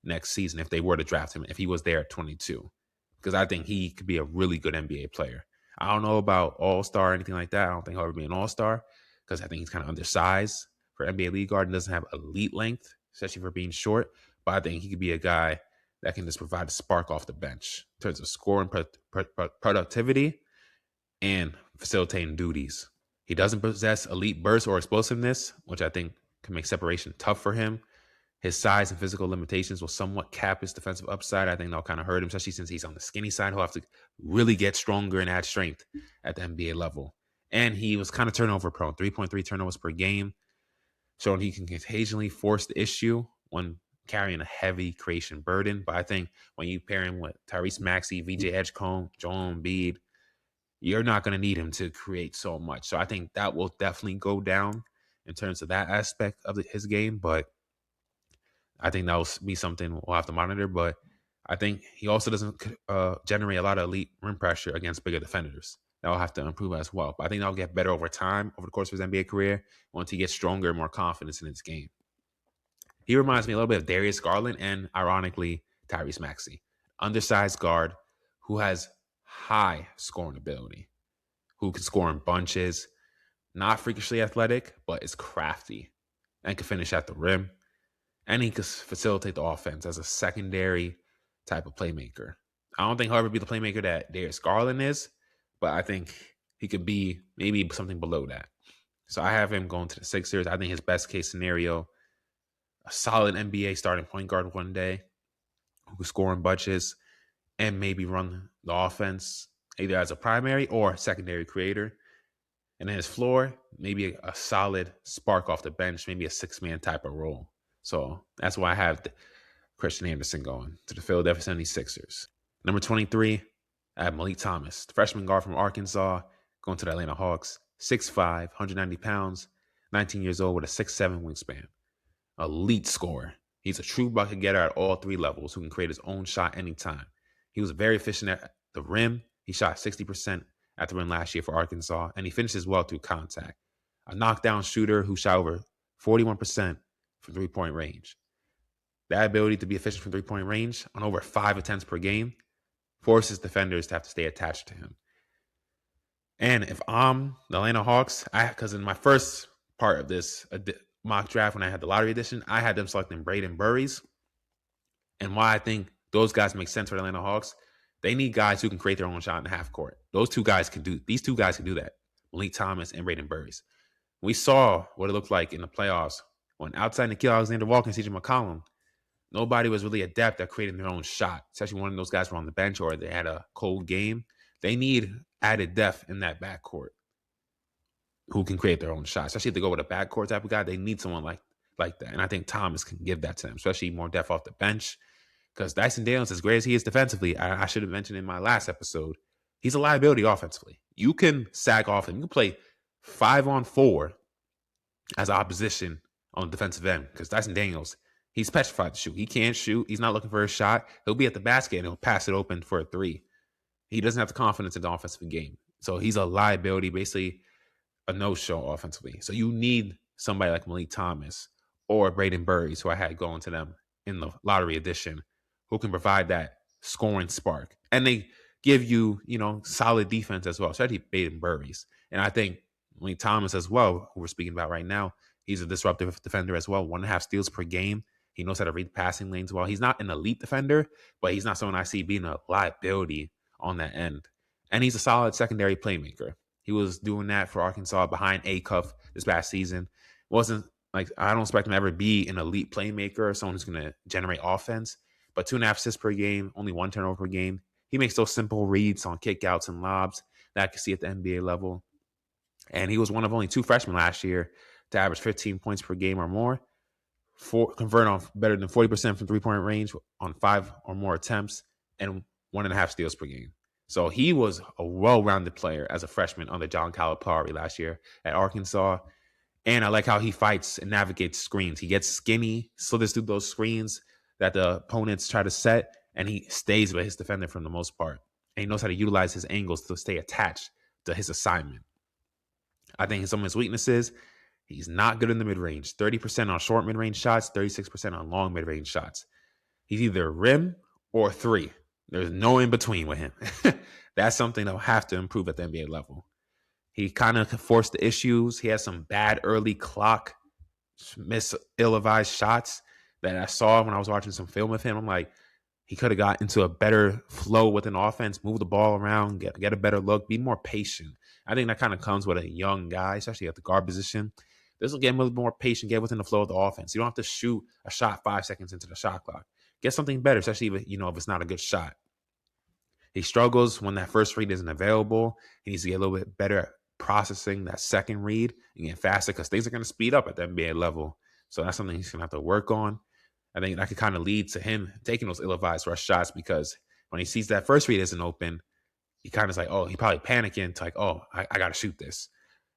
next season if they were to draft him, if he was there at 22. Because I think he could be a really good NBA player. I don't know about all-star or anything like that. I don't think he'll ever be an all-star because I think he's kind of undersized for NBA league guard and doesn't have elite length, especially for being short. But I think he could be a guy that can just provide a spark off the bench in terms of scoring productivity and facilitating duties. He doesn't possess elite burst or explosiveness, which I think can make separation tough for him. His size and physical limitations will somewhat cap his defensive upside. I think that'll kind of hurt him, especially since he's on the skinny side. He'll have to really get stronger and add strength at the NBA level. And he was kind of turnover prone, 3.3 turnovers per game, showing he can occasionally force the issue when carrying a heavy creation burden. But I think when you pair him with Tyrese Maxey, VJ Edgecombe, Joel Embiid, you're not going to need him to create so much. So I think that will definitely go down in terms of that aspect of his game. But I think that will be something we'll have to monitor. But I think he also doesn't generate a lot of elite rim pressure against bigger defenders. That will have to improve as well. But I think that'll get better over time, over the course of his NBA career, once he gets stronger and more confidence in his game. He reminds me a little bit of Darius Garland and, ironically, Tyrese Maxey. Undersized guard who has high scoring ability, who can score in bunches, not freakishly athletic, but is crafty and can finish at the rim. And he can facilitate the offense as a secondary type of playmaker. I don't think he'll ever be the playmaker that Darius Garland is, but I think he could be maybe something below that. So I have him going to the Sixers. I think his best case scenario, a solid NBA starting point guard one day who can score in bunches and maybe run the offense either as a primary or secondary creator. And then his floor, maybe a solid spark off the bench, maybe a six-man type of role. So that's why I have Christian Anderson going to the Philadelphia 76ers. Number 23, I have Meleek Thomas, the freshman guard from Arkansas, going to the Atlanta Hawks. 6'5", 190 pounds, 19 years old with a 6'7" wingspan. Elite scorer. He's a true bucket getter at all three levels who can create his own shot anytime. He was very efficient at the rim. He shot 60% at the rim last year for Arkansas, and he finishes well through contact. A knockdown shooter who shot over 41% from three-point range. That ability to be efficient from three-point range on over 5 attempts per game forces defenders to have to stay attached to him. And if I'm the Atlanta Hawks, because in my first part of this mock draft, when I had the lottery edition, I had them selecting Braden Burries. And why I think those guys make sense for the Atlanta Hawks, they need guys who can create their own shot in the half court. These two guys can do that. Meleek Thomas and Braden Burries. We saw what it looked like in the playoffs when outside Nickeil Alexander-Walker and CJ McCollum, nobody was really adept at creating their own shot, especially when those guys were on the bench or they had a cold game. They need added depth in that backcourt who can create their own shot. Especially if they go with a backcourt type of guy, they need someone like that. And I think Thomas can give that to them, especially more depth off the bench. Because Dyson Daniels, as great as he is defensively, I should have mentioned in my last episode, he's a liability offensively. You can sag off him. You can play 5-on-4 as opposition on the defensive end. Because Dyson Daniels, he's petrified to shoot. He can't shoot. He's not looking for a shot. He'll be at the basket and he'll pass it open for a three. He doesn't have the confidence in the offensive game. So he's a liability, basically a no-show offensively. So you need somebody like Meleek Thomas or Braden Burries, who I had going to them in the lottery edition, who can provide that scoring spark. And they give you, solid defense as well, especially Braden Burries. And I think Meleek Thomas as well, who we're speaking about right now, he's a disruptive defender as well, 1.5 steals per game. He knows how to read passing lanes well. He's not an elite defender, but he's not someone I see being a liability on that end. And he's a solid secondary playmaker. He was doing that for Arkansas behind Acuff this past season. Wasn't like, I don't expect him to ever be an elite playmaker or someone who's going to generate offense, but 2.5 assists per game, only 1 turnover per game. He makes those simple reads on kickouts and lobs that I can see at the NBA level. And he was one of only 2 freshmen last year to average 15 points per game or more, convert on better than 40% from three-point range on 5 or more attempts, and 1.5 steals per game. So he was a well-rounded player as a freshman under John Calipari last year at Arkansas. And I like how he fights and navigates screens. He gets skinny, slithers through those screens, that the opponents try to set, and he stays with his defender for the most part. And he knows how to utilize his angles to stay attached to his assignment. I think some of his weaknesses, he's not good in the mid-range. 30% on short mid-range shots, 36% on long mid-range shots. He's either rim or three. There's no in between with him. That's something that will have to improve at the NBA level. He kind of forced the issues. He has some bad early clock, ill-advised shots that I saw when I was watching some film of him. I'm like, he could have got into a better flow with an offense, move the ball around, get a better look, be more patient. I think that kind of comes with a young guy, especially at the guard position. This will get him a little more patient, get within the flow of the offense. You don't have to shoot a shot 5 seconds into the shot clock. Get something better, especially if it's not a good shot. He struggles when that first read isn't available. He needs to get a little bit better at processing that second read and get faster because things are going to speed up at the NBA level. So that's something he's going to have to work on. I think that could kind of lead to him taking those ill-advised rush shots because when he sees that first read isn't open, he kind of is like, oh, he probably panicking to like, oh, I got to shoot this.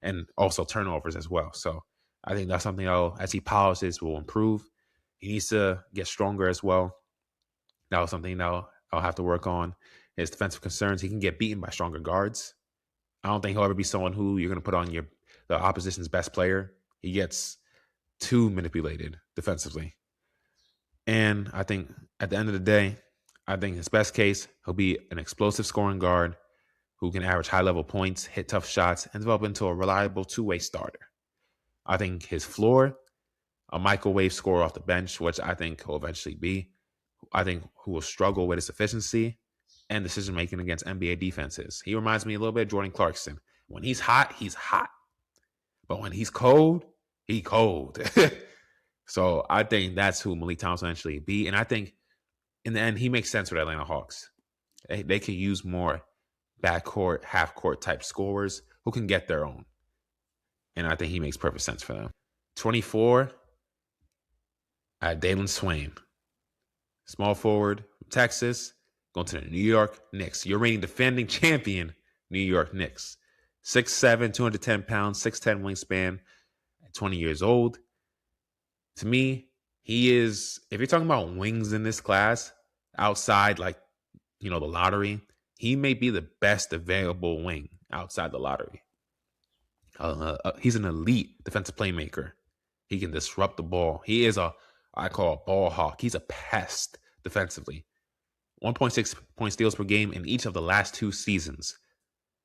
And also turnovers as well. So I think that's something as he polishes will improve. He needs to get stronger as well. That was something I'll have to work on. His defensive concerns, he can get beaten by stronger guards. I don't think he'll ever be someone who you're going to put on the opposition's best player. He gets too manipulated defensively. And I think at the end of the day, I think his best case, he'll be an explosive scoring guard who can average high-level points, hit tough shots, and develop into a reliable two-way starter. I think his floor, a microwave scorer off the bench, which I think he'll eventually be. I think who will struggle with his efficiency and decision-making against NBA defenses. He reminds me a little bit of Jordan Clarkson. When he's hot, he's hot. But when he's cold, he's cold. So I think that's who Meleek Thomas will eventually be. And I think in the end, he makes sense for the Atlanta Hawks. They could use more backcourt, half-court type scorers who can get their own. And I think he makes perfect sense for them. 24, Dailyn Swain. Small forward from Texas, going to the New York Knicks. Your reigning defending champion, New York Knicks. 6'7", 210 pounds, 6'10 wingspan, at 20 years old. To me, he is, if you're talking about wings in this class, outside the lottery, he may be the best available wing outside the lottery. He's an elite defensive playmaker. He can disrupt the ball. He is I call a ball hawk. He's a pest defensively. 1.6 point steals per game in each of the last 2 seasons.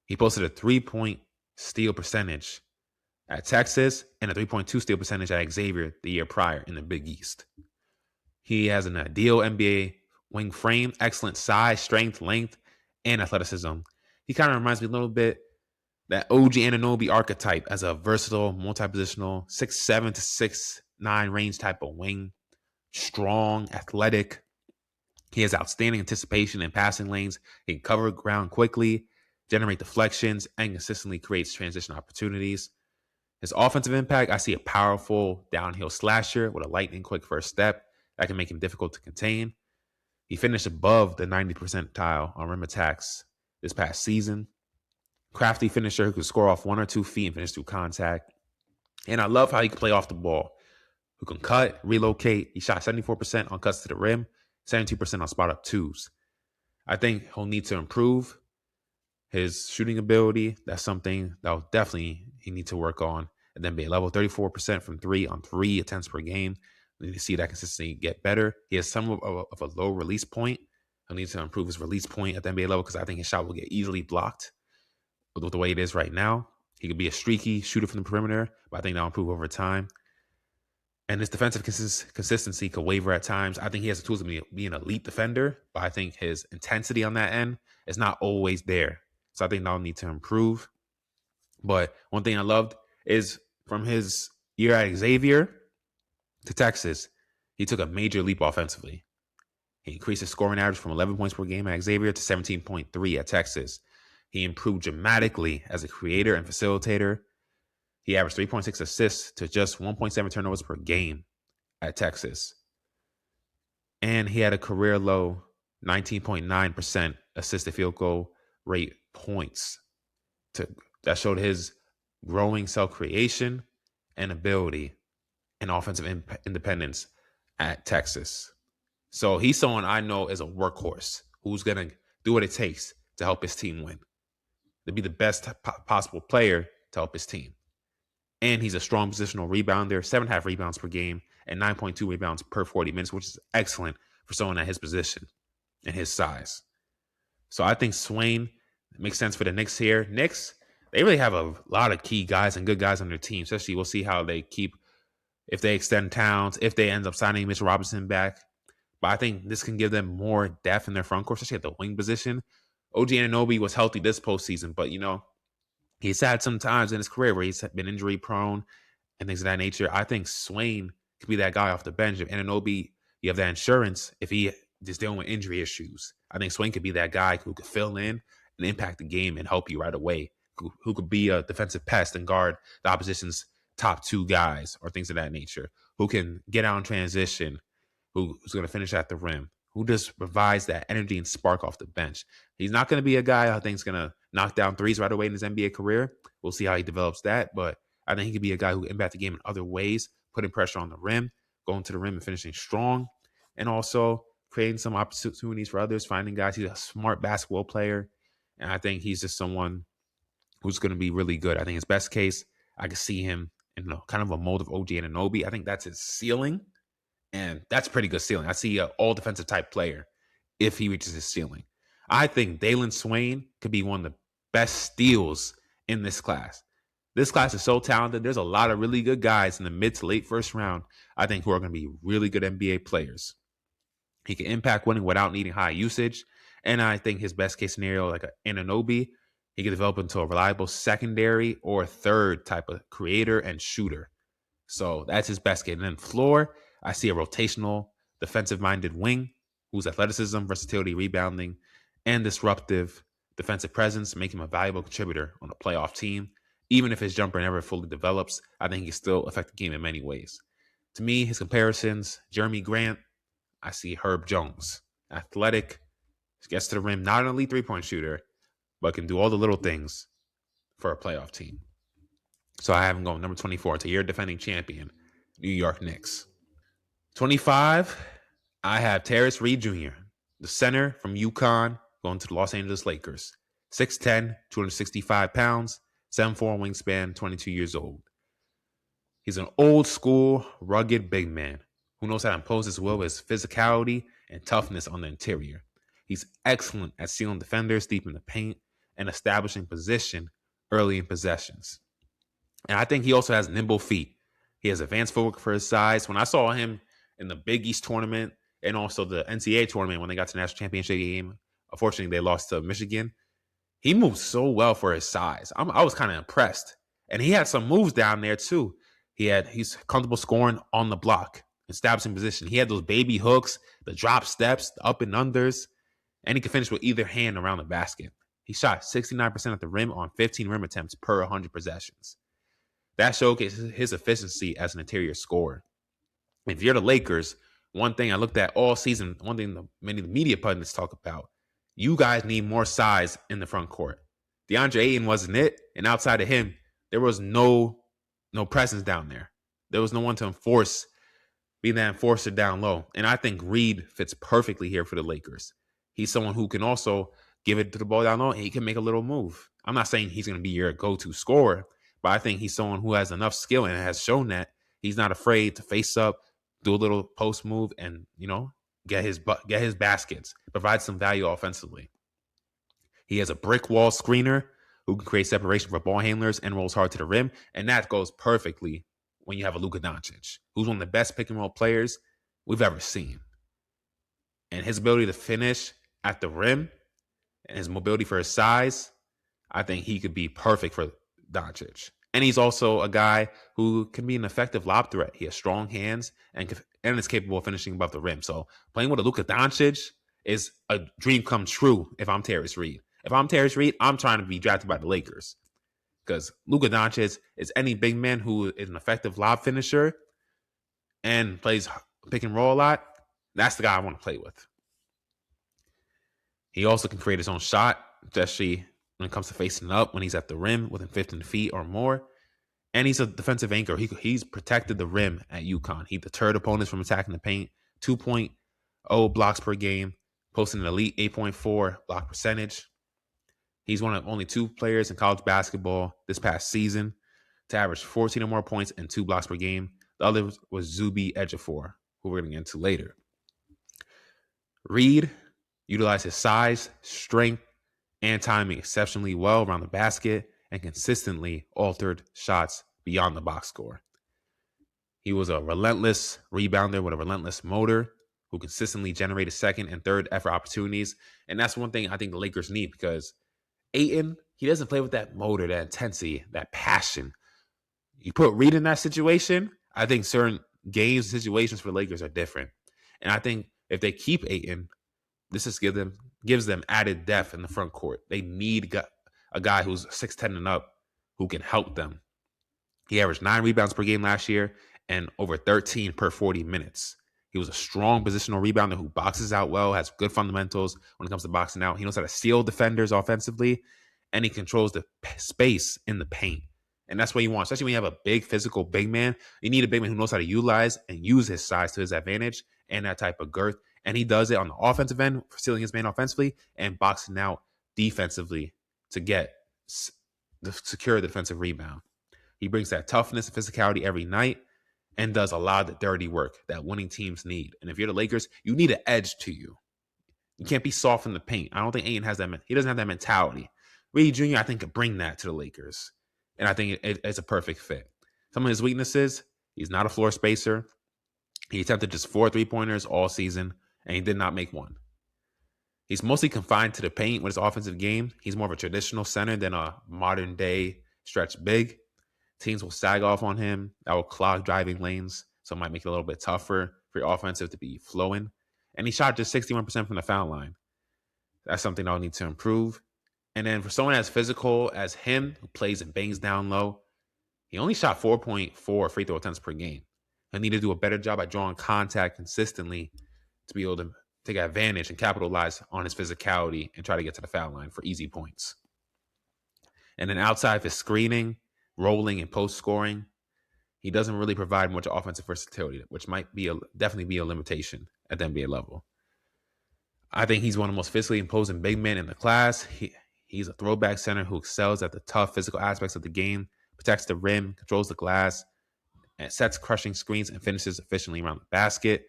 He posted a 3-point steal percentage at Texas and a 3.2 steal percentage at Xavier the year prior in the Big East. He has an ideal NBA wing frame, excellent size, strength, length, and athleticism. He kind of reminds me a little bit that OG Anunoby archetype as a versatile, multi-positional, 6'7" to 6'9" range type of wing. Strong, athletic. He has outstanding anticipation in passing lanes. He can cover ground quickly, generate deflections, and consistently creates transition opportunities. His offensive impact, I see a powerful downhill slasher with a lightning quick first step that can make him difficult to contain. He finished above the 90th percentile on rim attacks this past season. Crafty finisher who can score off 1 or 2 feet and finish through contact. And I love how he can play off the ball. Who can cut, relocate. He shot 74% on cuts to the rim, 72% on spot up twos. I think he'll need to improve his shooting ability. That's something that definitely he need to work on. And then be a level 34% from 3 on 3 attempts per game. We need to see that consistency get better. He has some of a low release point. He'll need to improve his release point at the NBA level because I think his shot will get easily blocked with the way it is right now. He could be a streaky shooter from the perimeter, but I think that'll improve over time. And his defensive consistency could waver at times. I think he has the tools to be an elite defender, but I think his intensity on that end is not always there. So I think that'll need to improve. But one thing I loved is from his year at Xavier to Texas, he took a major leap offensively. He increased his scoring average from 11 points per game at Xavier to 17.3 at Texas. He improved dramatically as a creator and facilitator. He averaged 3.6 assists to just 1.7 turnovers per game at Texas. And he had a career low 19.9% assisted field goal rate points. That showed his growing self-creation and ability and offensive independence at Texas. So he's someone I know is a workhorse who's going to do what it takes to help his team win, to be the best possible player to help his team. And he's a strong positional rebounder, 7.5 rebounds per game and 9.2 rebounds per 40 minutes, which is excellent for someone at his position and his size. So I think Swain makes sense for the Knicks here. Knicks, they really have a lot of key guys and good guys on their team, especially we'll see how they keep, if they extend Towns, if they end up signing Mitchell Robinson back. But I think this can give them more depth in their front court, especially at the wing position. OG Anunoby was healthy this postseason, but, he's had some times in his career where he's been injury prone and things of that nature. I think Swain could be that guy off the bench. If Anunoby, you have that insurance if he is dealing with injury issues. I think Swain could be that guy who could fill in and impact the game and help you right away, who could be a defensive pest and guard the opposition's top two guys or things of that nature, who can get out in transition, who's going to finish at the rim, who just provides that energy and spark off the bench. He's not going to be a guy I think is going to knock down threes right away in his NBA career. We'll see how he develops that, but I think he could be a guy who can impact the game in other ways, putting pressure on the rim, going to the rim and finishing strong, and also creating some opportunities for others, finding guys. He's a smart basketball player, and I think he's just someone who's going to be really good. I think his best case, I could see him in kind of a mold of OG Anunoby. I think that's his ceiling, and that's pretty good ceiling. I see an all-defensive type player if he reaches his ceiling. I think Dailyn Swain could be one of the best steals in this class. This class is so talented. There's a lot of really good guys in the mid to late first round, I think, who are going to be really good NBA players. He can impact winning without needing high usage. And I think his best case scenario, like an Anunoby, he can develop into a reliable secondary or third type of creator and shooter. So that's his best case. And then floor, I see a rotational, defensive-minded wing whose athleticism, versatility, rebounding, and disruptive defensive presence make him a valuable contributor on a playoff team. Even if his jumper never fully develops, I think he can still affect the game in many ways. To me, his comparisons, Jeremy Grant, I see Herb Jones. Athletic, gets to the rim, not an elite three-point shooter, but can do all the little things for a playoff team. So I have him going number 24 to your defending champion, New York Knicks. 25, I have Tarris Reed Jr., the center from UConn, going to the Los Angeles Lakers. 6'10", 265 pounds, 7'4" wingspan, 22 years old. He's an old school, rugged big man who knows how to impose his will with his physicality and toughness on the interior. He's excellent at sealing defenders deep in the paint and establishing position early in possessions. And I think he also has nimble feet. He has advanced footwork for his size. When I saw him in the Big East tournament and also the NCAA tournament when they got to the national championship game, unfortunately they lost to Michigan, he moves so well for his size. I was kind of impressed. And he had some moves down there too. He's comfortable scoring on the block, establishing position. He had those baby hooks, the drop steps, the up and unders, and he could finish with either hand around the basket. He shot 69% at the rim on 15 rim attempts per 100 possessions. That showcases his efficiency as an interior scorer. If you're the Lakers, one thing I looked at all season, one thing many of the media pundits talk about, you guys need more size in the front court. DeAndre Ayton wasn't it, and outside of him, there was no presence down there. There was no one to be that enforcer down low. And I think Reed fits perfectly here for the Lakers. He's someone who can also give it to the ball down low, and he can make a little move. I'm not saying he's going to be your go-to scorer, but I think he's someone who has enough skill and has shown that he's not afraid to face up, do a little post move, and get his baskets, provide some value offensively. He has a brick wall screener who can create separation for ball handlers and rolls hard to the rim, and that goes perfectly when you have a Luka Doncic, who's one of the best pick and roll players we've ever seen. And his ability to finish at the rim and his mobility for his size, I think he could be perfect for Doncic. And he's also a guy who can be an effective lob threat. He has strong hands and is capable of finishing above the rim. So playing with a Luka Doncic is a dream come true if I'm Tarris Reed. If I'm Tarris Reed, I'm trying to be drafted by the Lakers. Because Luka Doncic is any big man who is an effective lob finisher and plays pick and roll a lot. That's the guy I want to play with. He also can create his own shot, especially when it comes to facing up when he's at the rim within 15 feet or more. And he's a defensive anchor. He's protected the rim at UConn. He deterred opponents from attacking the paint. 2-point blocks per game, posting an elite 8.4 block percentage. He's one of only 2 players in college basketball this past season to average 14 or more points and 2 blocks per game. The other was Zuby Ejiofor, who we're going to get into later. Reed utilized his size, strength, and timing exceptionally well around the basket and consistently altered shots beyond the box score. He was a relentless rebounder with a relentless motor who consistently generated second and third effort opportunities. And that's one thing I think the Lakers need, because Ayton, he doesn't play with that motor, that intensity, that passion. You put Reed in that situation, I think certain games, situations for the Lakers are different. And I think if they keep Ayton, this just gives them added depth in the front court. They need a guy who's 6'10" and up who can help them. He averaged 9 rebounds per game last year and over 13 per 40 minutes. He was a strong positional rebounder who boxes out well, has good fundamentals when it comes to boxing out. He knows how to steal defenders offensively, and he controls the space in the paint. And that's what you want, especially when you have a big physical big man. You need a big man who knows how to utilize and use his size to his advantage and that type of girth. And he does it on the offensive end, for stealing his man offensively and boxing out defensively to secure the defensive rebound. He brings that toughness and physicality every night and does a lot of the dirty work that winning teams need. And if you're the Lakers, you need an edge to you. You can't be soft in the paint. I don't think Ayton has that. He doesn't have that mentality. Reed Jr., I think, could bring that to the Lakers. And I think it's a perfect fit. Some of his weaknesses, he's not a floor spacer. He attempted just 4 3-pointers all season, and he did not make one. He's mostly confined to the paint with his offensive game. He's more of a traditional center than a modern-day stretch big. Teams will sag off on him. That will clog driving lanes, so it might make it a little bit tougher for your offensive to be flowing. And he shot just 61% from the foul line. That's something I'll need to improve. And then for someone as physical as him, who plays and bangs down low, he only shot 4.4 free throw attempts per game. He'll need to do a better job at drawing contact consistently to be able to take advantage and capitalize on his physicality and try to get to the foul line for easy points. And then outside of his screening, rolling, and post scoring, he doesn't really provide much offensive versatility, which might definitely be a limitation at the NBA level. I think he's one of the most physically imposing big men in the class. He's a throwback center who excels at the tough physical aspects of the game, protects the rim, controls the glass, and sets crushing screens and finishes efficiently around the basket.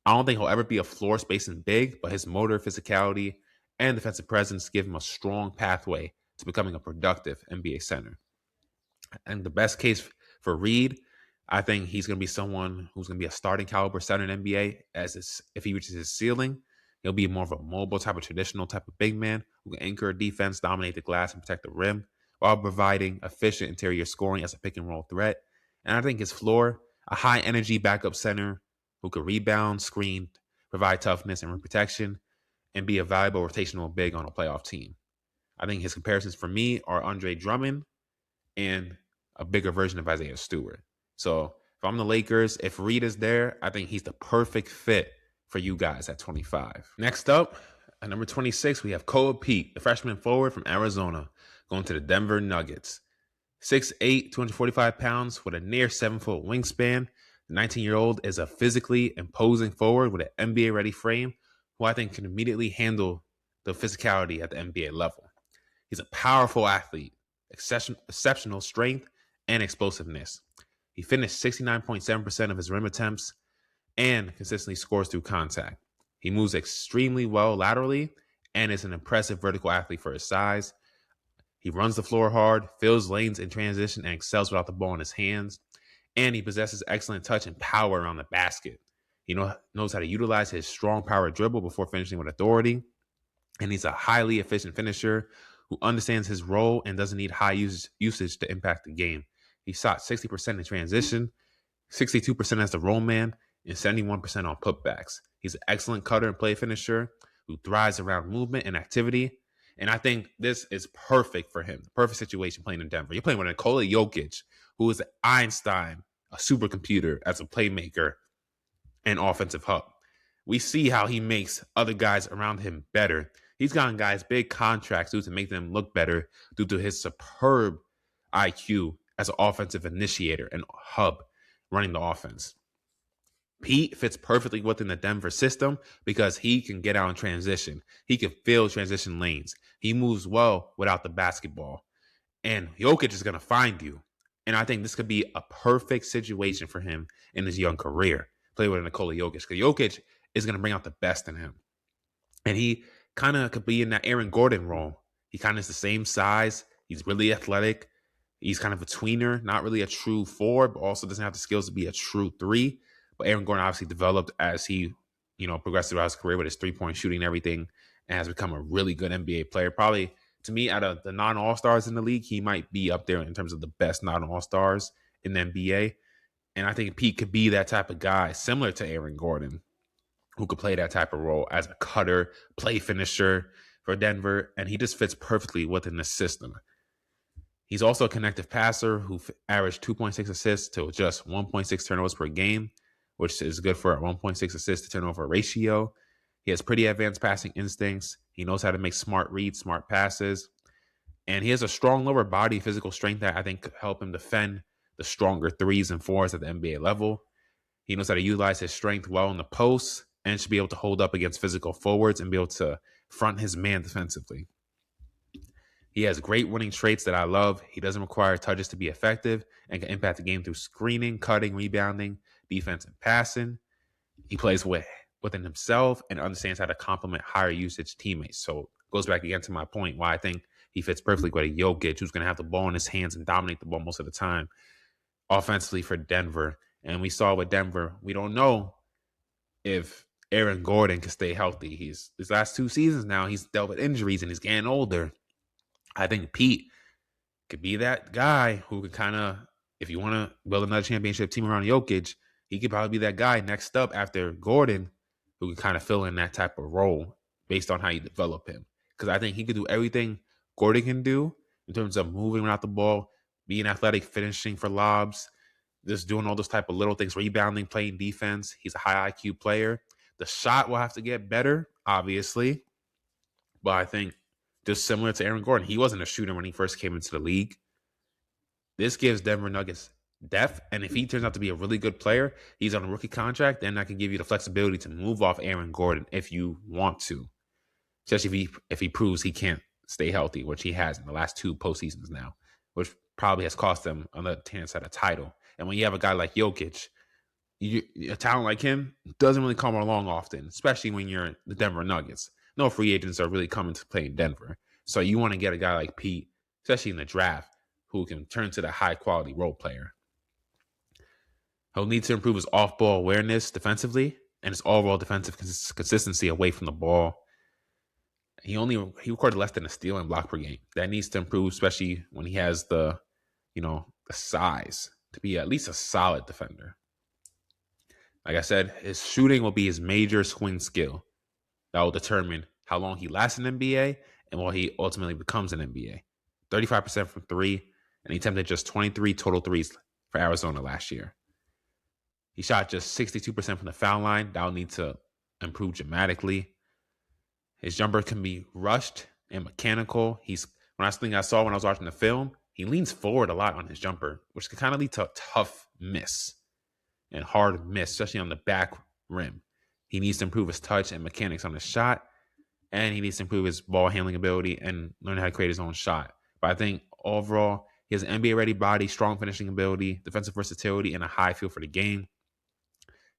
I don't think he'll ever be a floor spacing big, but his motor, physicality, and defensive presence give him a strong pathway to becoming a productive NBA center. And the best case for Reed, I think he's going to be someone who's going to be a starting caliber center in NBA. If he reaches his ceiling, he'll be more of a mobile type of traditional type of big man who can anchor a defense, dominate the glass, and protect the rim while providing efficient interior scoring as a pick and roll threat. And I think his floor, a high energy backup center who could rebound, screen, provide toughness and rim protection, and be a valuable rotational big on a playoff team. I think his comparisons for me are Andre Drummond and a bigger version of Isaiah Stewart. So if I'm the Lakers, if Reed is there, I think he's the perfect fit for you guys at 25. Next up, at number 26, we have Koa Peat, the freshman forward from Arizona, going to the Denver Nuggets. 6'8", 245 pounds with a near 7-foot wingspan. The 19-year-old is a physically imposing forward with an NBA-ready frame who I think can immediately handle the physicality at the NBA level. He's a powerful athlete, exceptional strength, and explosiveness. He finished 69.7% of his rim attempts and consistently scores through contact. He moves extremely well laterally and is an impressive vertical athlete for his size. He runs the floor hard, fills lanes in transition, and excels without the ball in his hands. And he possesses excellent touch and power around the basket. He knows how to utilize his strong power dribble before finishing with authority. And he's a highly efficient finisher who understands his role and doesn't need high usage to impact the game. He shot 60% in transition, 62% as the roll man, and 71% on putbacks. He's an excellent cutter and play finisher who thrives around movement and activity. And I think this is perfect for him. The perfect situation playing in Denver. You're playing with Nikola Jokic, who is an Einstein, a supercomputer as a playmaker and offensive hub. We see how he makes other guys around him better. He's gotten guys big contracts due to make them look better due to his superb IQ as an offensive initiator and hub running the offense. Peat fits perfectly within the Denver system because he can get out in transition. He can fill transition lanes. He moves well without the basketball. And Jokic is going to find you. And I think this could be a perfect situation for him in his young career. Play with Nikola Jokic. Because Jokic is going to bring out the best in him. And he kind of could be in that Aaron Gordon role. He kind of is the same size. He's really athletic. He's kind of a tweener, not really a true 4, but also doesn't have the skills to be a true 3. But Aaron Gordon obviously developed as he, progressed throughout his career with his 3-point shooting and everything, and has become a really good NBA player. Probably, to me, out of the non-All-Stars in the league, he might be up there in terms of the best non-All-Stars in the NBA. And I think Pete could be that type of guy, similar to Aaron Gordon, who could play that type of role as a cutter, play finisher for Denver, and he just fits perfectly within the system. He's also a connective passer who averaged 2.6 assists to just 1.6 turnovers per game, which is good for a 1.6 assist to turnover ratio. He has pretty advanced passing instincts. He knows how to make smart reads, smart passes. And he has a strong lower body physical strength that I think could help him defend the stronger 3s and 4s at the NBA level. He knows how to utilize his strength well in the post and should be able to hold up against physical forwards and be able to front his man defensively. He has great winning traits that I love. He doesn't require touches to be effective and can impact the game through screening, cutting, rebounding, defense, and passing. He plays within himself and understands how to complement higher usage teammates. So it goes back again to my point why I think he fits perfectly with a Jokic, who's going to have the ball in his hands and dominate the ball most of the time offensively for Denver. And we saw with Denver, we don't know if Aaron Gordon can stay healthy. His last 2 seasons now, he's dealt with injuries and he's getting older. I think Pete could be that guy who could kind of, if you want to build another championship team around Jokic, he could probably be that guy next up after Gordon who could kind of fill in that type of role based on how you develop him. Because I think he could do everything Gordon can do in terms of moving without the ball, being athletic, finishing for lobs, just doing all those type of little things, rebounding, playing defense. He's a high IQ player. The shot will have to get better, obviously. But I think just similar to Aaron Gordon, he wasn't a shooter when he first came into the league. This gives Denver Nuggets depth, and if he turns out to be a really good player, he's on a rookie contract, then that can give you the flexibility to move off Aaron Gordon if you want to, especially if he proves he can't stay healthy, which he has in the last 2 postseasons now, which probably has cost them another chance at a title. And when you have a guy like Jokic, a talent like him doesn't really come along often, especially when you're the Denver Nuggets. No free agents are really coming to play in Denver. So you want to get a guy like Pete, especially in the draft, who can turn to the high-quality role player. He'll need to improve his off-ball awareness defensively and his overall defensive consistency away from the ball. He recorded less than a steal and block per game. That needs to improve, especially when he has the size to be at least a solid defender. Like I said, his shooting will be his major swing skill. That will determine how long he lasts in NBA and what he ultimately becomes in NBA. 35% from 3, and he attempted just 23 total threes for Arizona last year. He shot just 62% from the foul line. That will need to improve dramatically. His jumper can be rushed and mechanical. When I saw when I was watching the film, he leans forward a lot on his jumper, which can kind of lead to a tough miss and hard miss, especially on the back rim. He needs to improve his touch and mechanics on his shot, and he needs to improve his ball handling ability and learn how to create his own shot. But I think overall, he has an NBA-ready body, strong finishing ability, defensive versatility, and a high feel for the game.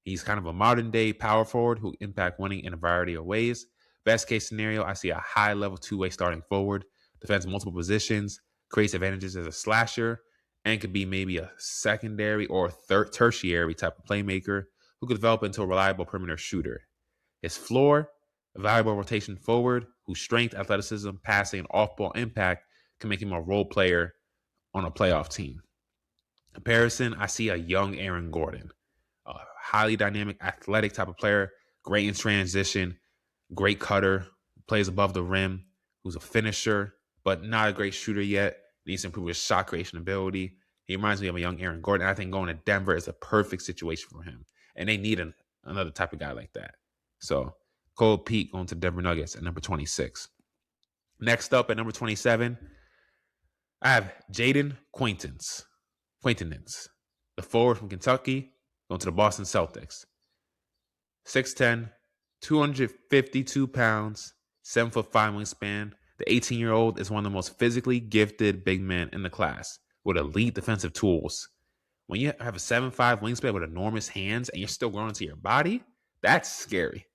He's kind of a modern-day power forward who impact winning in a variety of ways. Best case scenario, I see a high-level 2-way starting forward, defends multiple positions, creates advantages as a slasher, and could be maybe a secondary or tertiary type of playmaker who could develop into a reliable perimeter shooter. His floor, a valuable rotation forward whose strength, athleticism, passing, and off-ball impact can make him a role player on a playoff team. Comparison, I see a young Aaron Gordon, a highly dynamic, athletic type of player, great in transition, great cutter, plays above the rim, who's a finisher, but not a great shooter yet. Needs to improve his shot creation ability. He reminds me of a young Aaron Gordon. I think going to Denver is a perfect situation for him. And they need another type of guy like that. So, Koa Peat going to Denver Nuggets at number 26. Next up at number 27, I have Jayden Quaintance, the forward from Kentucky, going to the Boston Celtics. 6'10", 252 pounds, 7'5" wingspan. The 18-year-old is one of the most physically gifted big men in the class with elite defensive tools. When you have a 7'5" wingspan with enormous hands and you're still growing into your body, that's scary.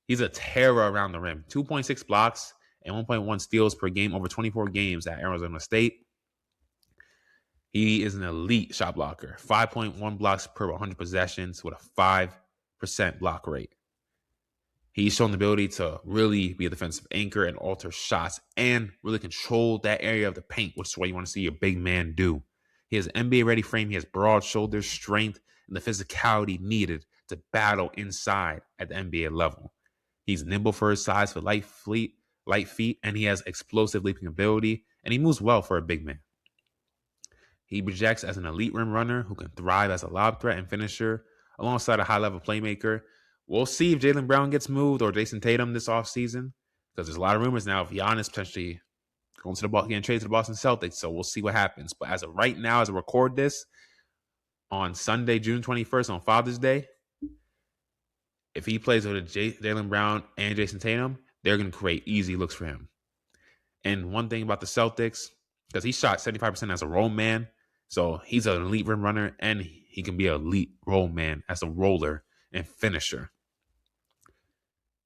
He's a terror around the rim. 2.6 blocks and 1.1 steals per game over 24 games at Arizona State. He is an elite shot blocker. 5.1 blocks per 100 possessions with a 5% block rate. He's shown the ability to really be a defensive anchor and alter shots and really control that area of the paint, which is what you want to see your big man do. He has an NBA-ready frame. He has broad shoulders, strength, and the physicality needed to battle inside at the NBA level. He's nimble for his size, for light feet, and he has explosive leaping ability, and he moves well for a big man. He projects as an elite rim runner who can thrive as a lob threat and finisher alongside a high-level playmaker. We'll see if Jaylen Brown gets moved or Jason Tatum this offseason, because there's a lot of rumors now of Giannis potentially getting traded to the Boston Celtics, so we'll see what happens. But as of right now, as I record this on Sunday, June 21st, on Father's Day, if he plays with Jaylen Brown and Jason Tatum, they're going to create easy looks for him. And one thing about the Celtics, because he shot 75% as a roll man, so he's an elite rim runner, and he can be an elite roll man as a roller and finisher.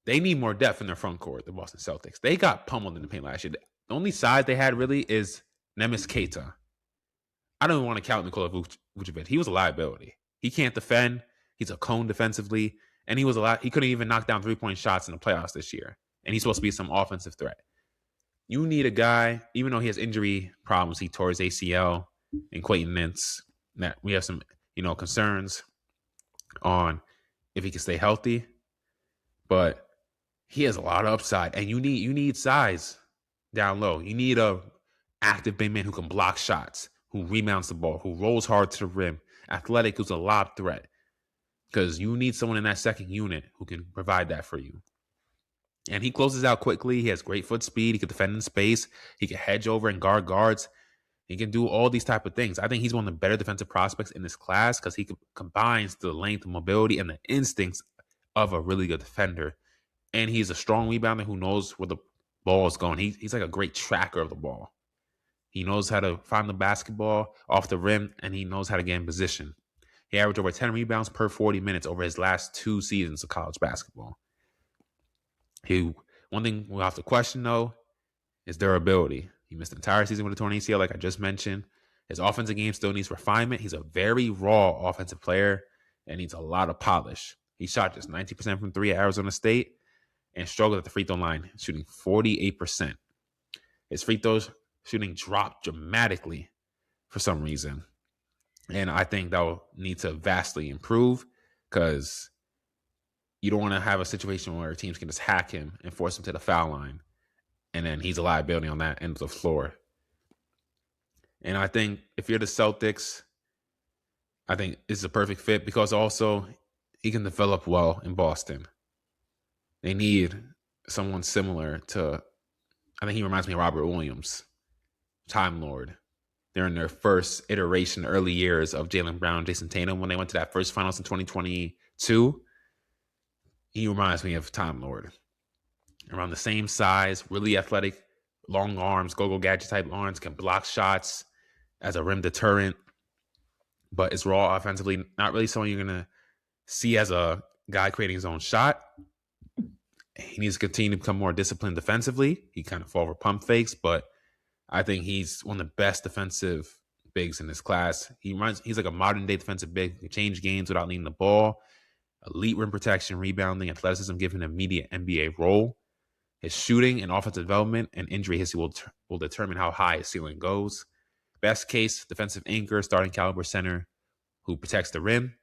They need more depth in their front court, the Boston Celtics. They got pummeled in the paint last year. The only size they had really is Nemes Keita. I don't even want to count Nikola Vucevic. He was a liability. He can't defend. He's a cone defensively. And he couldn't even knock down 3-point shots in the playoffs this year. And he's supposed to be some offensive threat. You need a guy, even though he has injury problems, he tore his ACL and Quaintance. That we have some, concerns on if he can stay healthy. But he has a lot of upside, and you need size down low. You need a active big man who can block shots, who rebounds the ball, who rolls hard to the rim, athletic, who's a lob threat. Because you need someone in that second unit who can provide that for you. And he closes out quickly. He has great foot speed. He can defend in space. He can hedge over and guard guards. He can do all these type of things. I think he's one of the better defensive prospects in this class because he combines the length, mobility, and the instincts of a really good defender. And he's a strong rebounder who knows where the ball is going. He's like a great tracker of the ball. He knows how to find the basketball off the rim, and he knows how to get in position. He averaged over 10 rebounds per 40 minutes over his last 2 seasons of college basketball. One thing we'll have to question, though, is durability. He missed the entire season with a torn ACL, like I just mentioned. His offensive game still needs refinement. He's a very raw offensive player and needs a lot of polish. He shot just 19% from 3 at Arizona State and struggled at the free throw line, shooting 48%. His free throws shooting dropped dramatically for some reason. And I think that will need to vastly improve because you don't want to have a situation where teams can just hack him and force him to the foul line. And then he's a liability on that end of the floor. And I think if you're the Celtics, I think it's a perfect fit because also he can develop well in Boston. They need someone similar to, I think he reminds me of Robert Williams, Time Lord. They're in their first iteration, early years of Jaylen Brown, Jason Tatum, when they went to that first finals in 2022. He reminds me of Time Lord. Around the same size, really athletic, long arms, go-go gadget type arms, can block shots as a rim deterrent, but is raw offensively. Not really someone you're going to see as a guy creating his own shot. He needs to continue to become more disciplined defensively. He kind of fall for pump fakes, but I think he's one of the best defensive bigs in this class. He's like a modern-day defensive big who can change games without needing the ball. Elite rim protection, rebounding, athleticism, giving him an immediate NBA role. His shooting and offensive development and injury history will determine how high his ceiling goes. Best case, defensive anchor, starting caliber center who protects the rim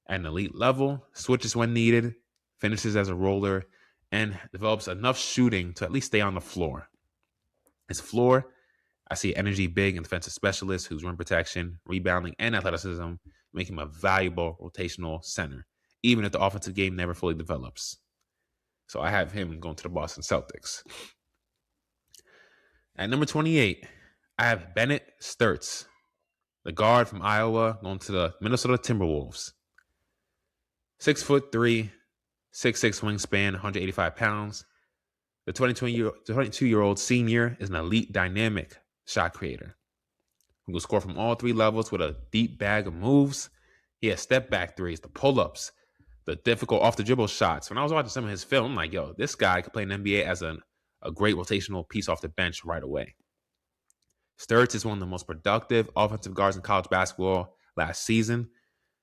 at an elite level, switches when needed, finishes as a roller, and develops enough shooting to at least stay on the floor. His floor, I see energy big and defensive specialist who's rim protection, rebounding, and athleticism make him a valuable rotational center, even if the offensive game never fully develops. So I have him going to the Boston Celtics. At number 28, I have Bennett Stirtz, the guard from Iowa, going to the Minnesota Timberwolves. 6'3", 6'6" wingspan, 185 pounds. The 22-year-old senior is an elite dynamic shot creator who will score from all three levels with a deep bag of moves. He has step back threes, the pull-ups, the difficult off-the-dribble shots. When I was watching some of his film, I'm like, yo, this guy could play in the NBA as a great rotational piece off the bench right away. Stirtz is one of the most productive offensive guards in college basketball last season.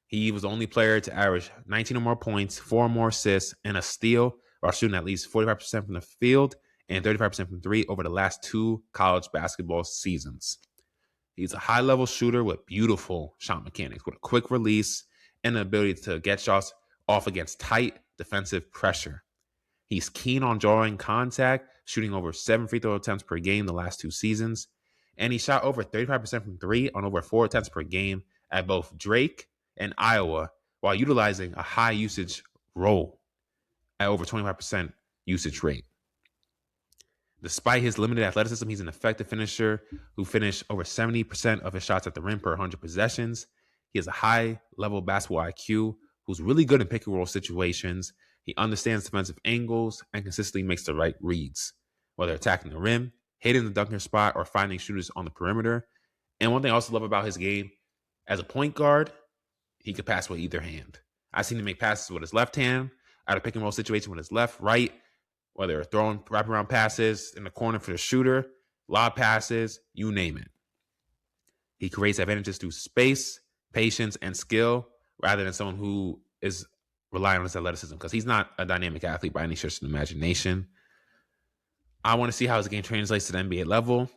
He was the only player to average 19 or more points, 4 or more assists, and a steal while shooting at least 45% from the field and 35% from three over the last 2 college basketball seasons. He's a high-level shooter with beautiful shot mechanics, with a quick release and the ability to get shots off against tight defensive pressure. He's keen on drawing contact, shooting over 7 free throw attempts per game the last 2 seasons. And he shot over 35% from three on over 4 attempts per game at both Drake and Iowa while utilizing a high usage role at over 25% usage rate. Despite his limited athleticism, he's an effective finisher who finished over 70% of his shots at the rim per 100 possessions. He has a high-level basketball IQ who's really good in pick-and-roll situations. He understands defensive angles and consistently makes the right reads, whether attacking the rim, hitting the dunker spot, or finding shooters on the perimeter. And one thing I also love about his game, as a point guard, he could pass with either hand. I've seen him make passes with his left hand, out of pick-and-roll situation with his left, right, whether throwing wraparound passes in the corner for the shooter, lob passes, you name it. He creates advantages through space, patience, and skill rather than someone who is relying on his athleticism because he's not a dynamic athlete by any stretch of the imagination. I want to see how his game translates to the NBA level.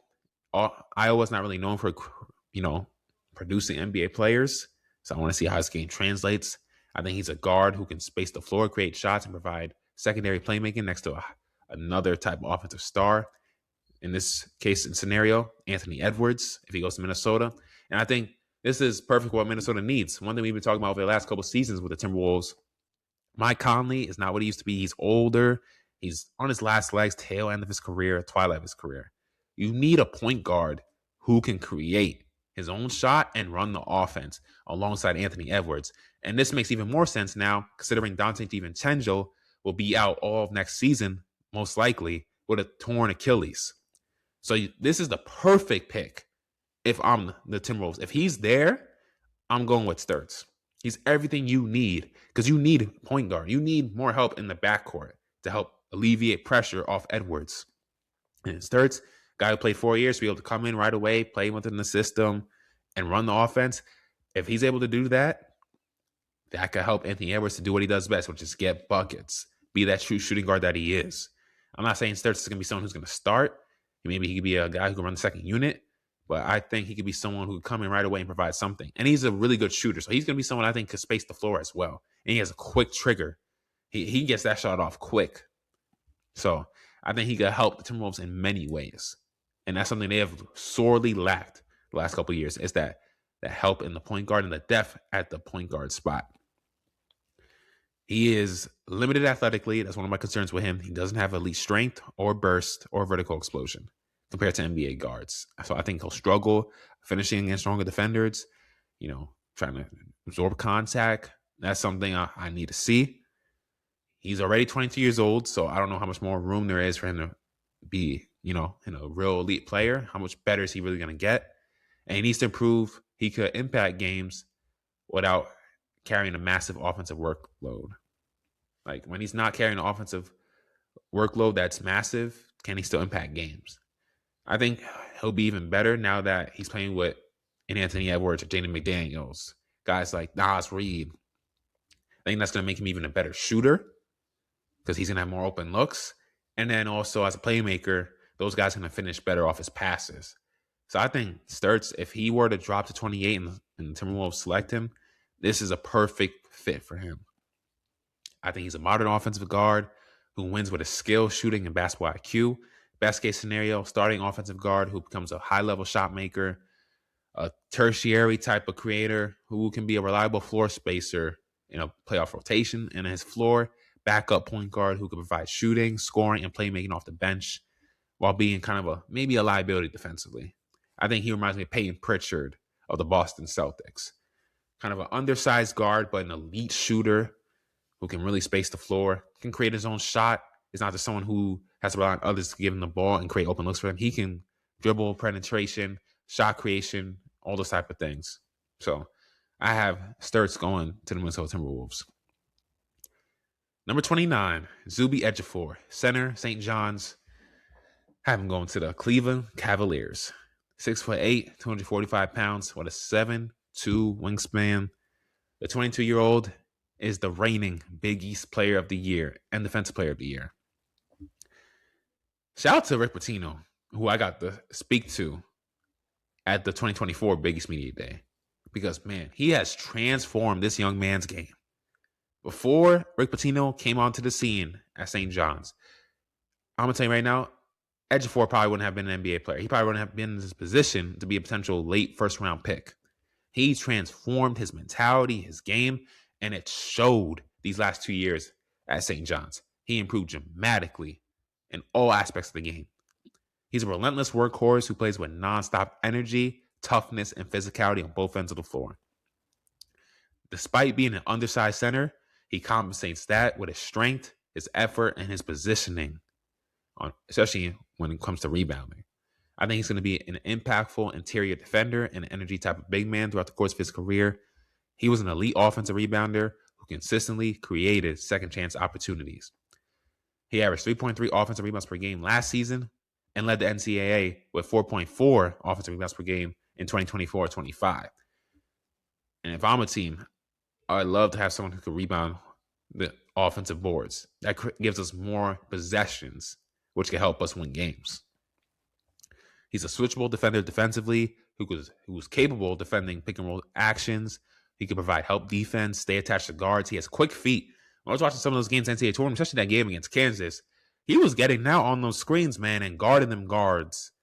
Iowa's not really known for, producing NBA players. So I want to see how his game translates. I think he's a guard who can space the floor, create shots, and provide secondary playmaking next to another type of offensive star. In this case and scenario, Anthony Edwards, if he goes to Minnesota. And I think this is perfect what Minnesota needs. One thing we've been talking about over the last couple of seasons with the Timberwolves, Mike Conley is not what he used to be. He's older. He's on his last legs, tail end of his career, twilight of his career. You need a point guard who can create his own shot and run the offense alongside Anthony Edwards. And this makes even more sense now, considering Dante DiVincenzo will be out all of next season, most likely, with a torn Achilles. So this is the perfect pick if I'm the Timberwolves. If he's there, I'm going with Stirtz. He's everything you need because you need a point guard. You need more help in the backcourt to help alleviate pressure off Edwards. And Stirtz, guy who played 4 years, to be able to come in right away, play within the system, and run the offense. If he's able to do that, that could help Anthony Edwards to do what he does best, which is get buckets, be that true shooting guard that he is. I'm not saying Stirtz is going to be someone who's going to start. Maybe he could be a guy who can run the second unit, but I think he could be someone who could come in right away and provide something. And he's a really good shooter, so he's going to be someone I think could space the floor as well. And he has a quick trigger. He gets that shot off quick. So I think he could help the Timberwolves in many ways. And that's something they have sorely lacked the last couple of years, is that help in the point guard and the depth at the point guard spot. He is limited athletically. That's one of my concerns with him. He doesn't have elite strength or burst or vertical explosion compared to NBA guards. So I think he'll struggle finishing against stronger defenders, trying to absorb contact. That's something I need to see. He's already 22 years old, so I don't know how much more room there is for him to be, a real elite player. How much better is he really going to get? And he needs to improve. He could impact games without carrying a massive offensive workload. Like when he's not carrying an offensive workload that's massive, can he still impact games? I think he'll be even better now that he's playing with an Anthony Edwards or Jaden McDaniels, guys like Tarris Reed. I think that's going to make him even a better shooter because he's going to have more open looks. And then also as a playmaker, those guys are going to finish better off his passes. So I think Stirtz, if he were to drop to 28 and the Timberwolves select him, this is a perfect fit for him. I think he's a modern offensive guard who wins with his skill, shooting, and basketball IQ. Best case scenario, starting offensive guard who becomes a high-level shot maker, a tertiary type of creator who can be a reliable floor spacer in a playoff rotation, and his floor backup point guard who can provide shooting, scoring, and playmaking off the bench while being kind of maybe a liability defensively. I think he reminds me of Peyton Pritchard of the Boston Celtics. Kind of an undersized guard, but an elite shooter who can really space the floor, can create his own shot. It's not just someone who has to rely on others to give him the ball and create open looks for him. He can dribble, penetration, shot creation, all those type of things. So I have Stirtz going to the Minnesota Timberwolves. Number 29, Zuby Ejiofor, center, St. John's. Have him going to the Cleveland Cavaliers. 6'8", 245 pounds with a 7'2" wingspan. The 22-year-old is the reigning Big East Player of the Year and Defensive Player of the Year. Shout out to Rick Pitino, who I got to speak to at the 2024 Big East Media Day. Because, man, he has transformed this young man's game. Before Rick Pitino came onto the scene at St. John's, I'm going to tell you right now, Ejiofor probably wouldn't have been an NBA player. He probably wouldn't have been in this position to be a potential late first-round pick. He transformed his mentality, his game, and it showed these last 2 years at St. John's. He improved dramatically in all aspects of the game. He's a relentless workhorse who plays with nonstop energy, toughness, and physicality on both ends of the floor. Despite being an undersized center, he compensates that with his strength, his effort, and his positioning, especially when it comes to rebounding. I think he's going to be an impactful interior defender and an energy type of big man throughout the course of his career. He was an elite offensive rebounder who consistently created second chance opportunities. He averaged 3.3 offensive rebounds per game last season and led the NCAA with 4.4 offensive rebounds per game in 2024-25. And if I'm a team, I'd love to have someone who could rebound the offensive boards. That gives us more possessions, which can help us win games. He's a switchable defender defensively who was capable of defending pick and roll actions. He can provide help defense, stay attached to guards. He has quick feet. When I was watching some of those games in NCAA tournament, especially that game against Kansas, he was getting out on those screens, man, and guarding them guards.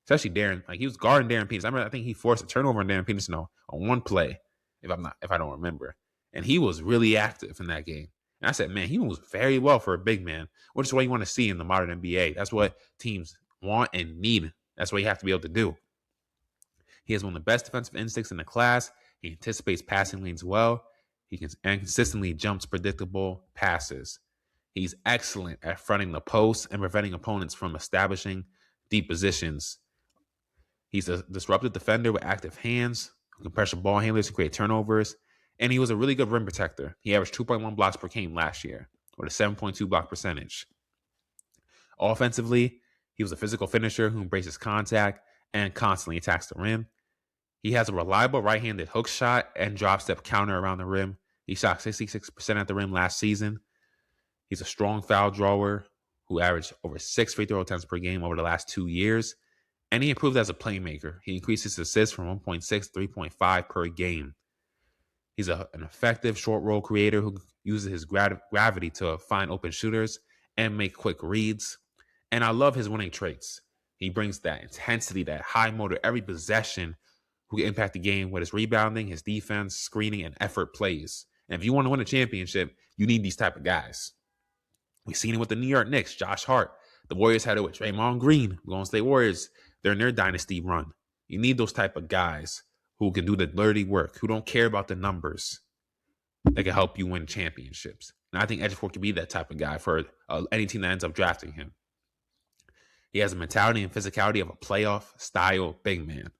Especially Darren. Like, he was guarding Darren Peterson. I think he forced a turnover on Darren Peterson on one play, if I don't remember. And he was really active in that game. And I said, man, he moves very well for a big man, which is what you want to see in the modern NBA. That's what teams want and need. That's what you have to be able to do. He has one of the best defensive instincts in the class. He anticipates passing lanes well. He consistently jumps predictable passes. He's excellent at fronting the post and preventing opponents from establishing deep positions. He's a disruptive defender with active hands who can pressure ball handlers to create turnovers. And he was a really good rim protector. He averaged 2.1 blocks per game last year with a 7.2 block percentage. Offensively, he was a physical finisher who embraces contact and constantly attacks the rim. He has a reliable right-handed hook shot and drop step counter around the rim. He shot 66% at the rim last season. He's a strong foul drawer who averaged over 6 free throw attempts per game over the last 2 years. And he improved as a playmaker. He increased his assists from 1.6 to 3.5 per game. He's an effective short roll creator who uses his gravity to find open shooters and make quick reads. And I love his winning traits. He brings that intensity, that high motor, every possession who can impact the game with his rebounding, his defense, screening, and effort plays. And if you want to win a championship, you need these type of guys. We've seen it with the New York Knicks, Josh Hart. The Warriors had it with Draymond Green, Golden State Warriors. They're in their dynasty run. You need those type of guys who can do the dirty work, who don't care about the numbers, that can help you win championships. And I think Ejiofor could be that type of guy for any team that ends up drafting him. He has a mentality and physicality of a playoff-style big man.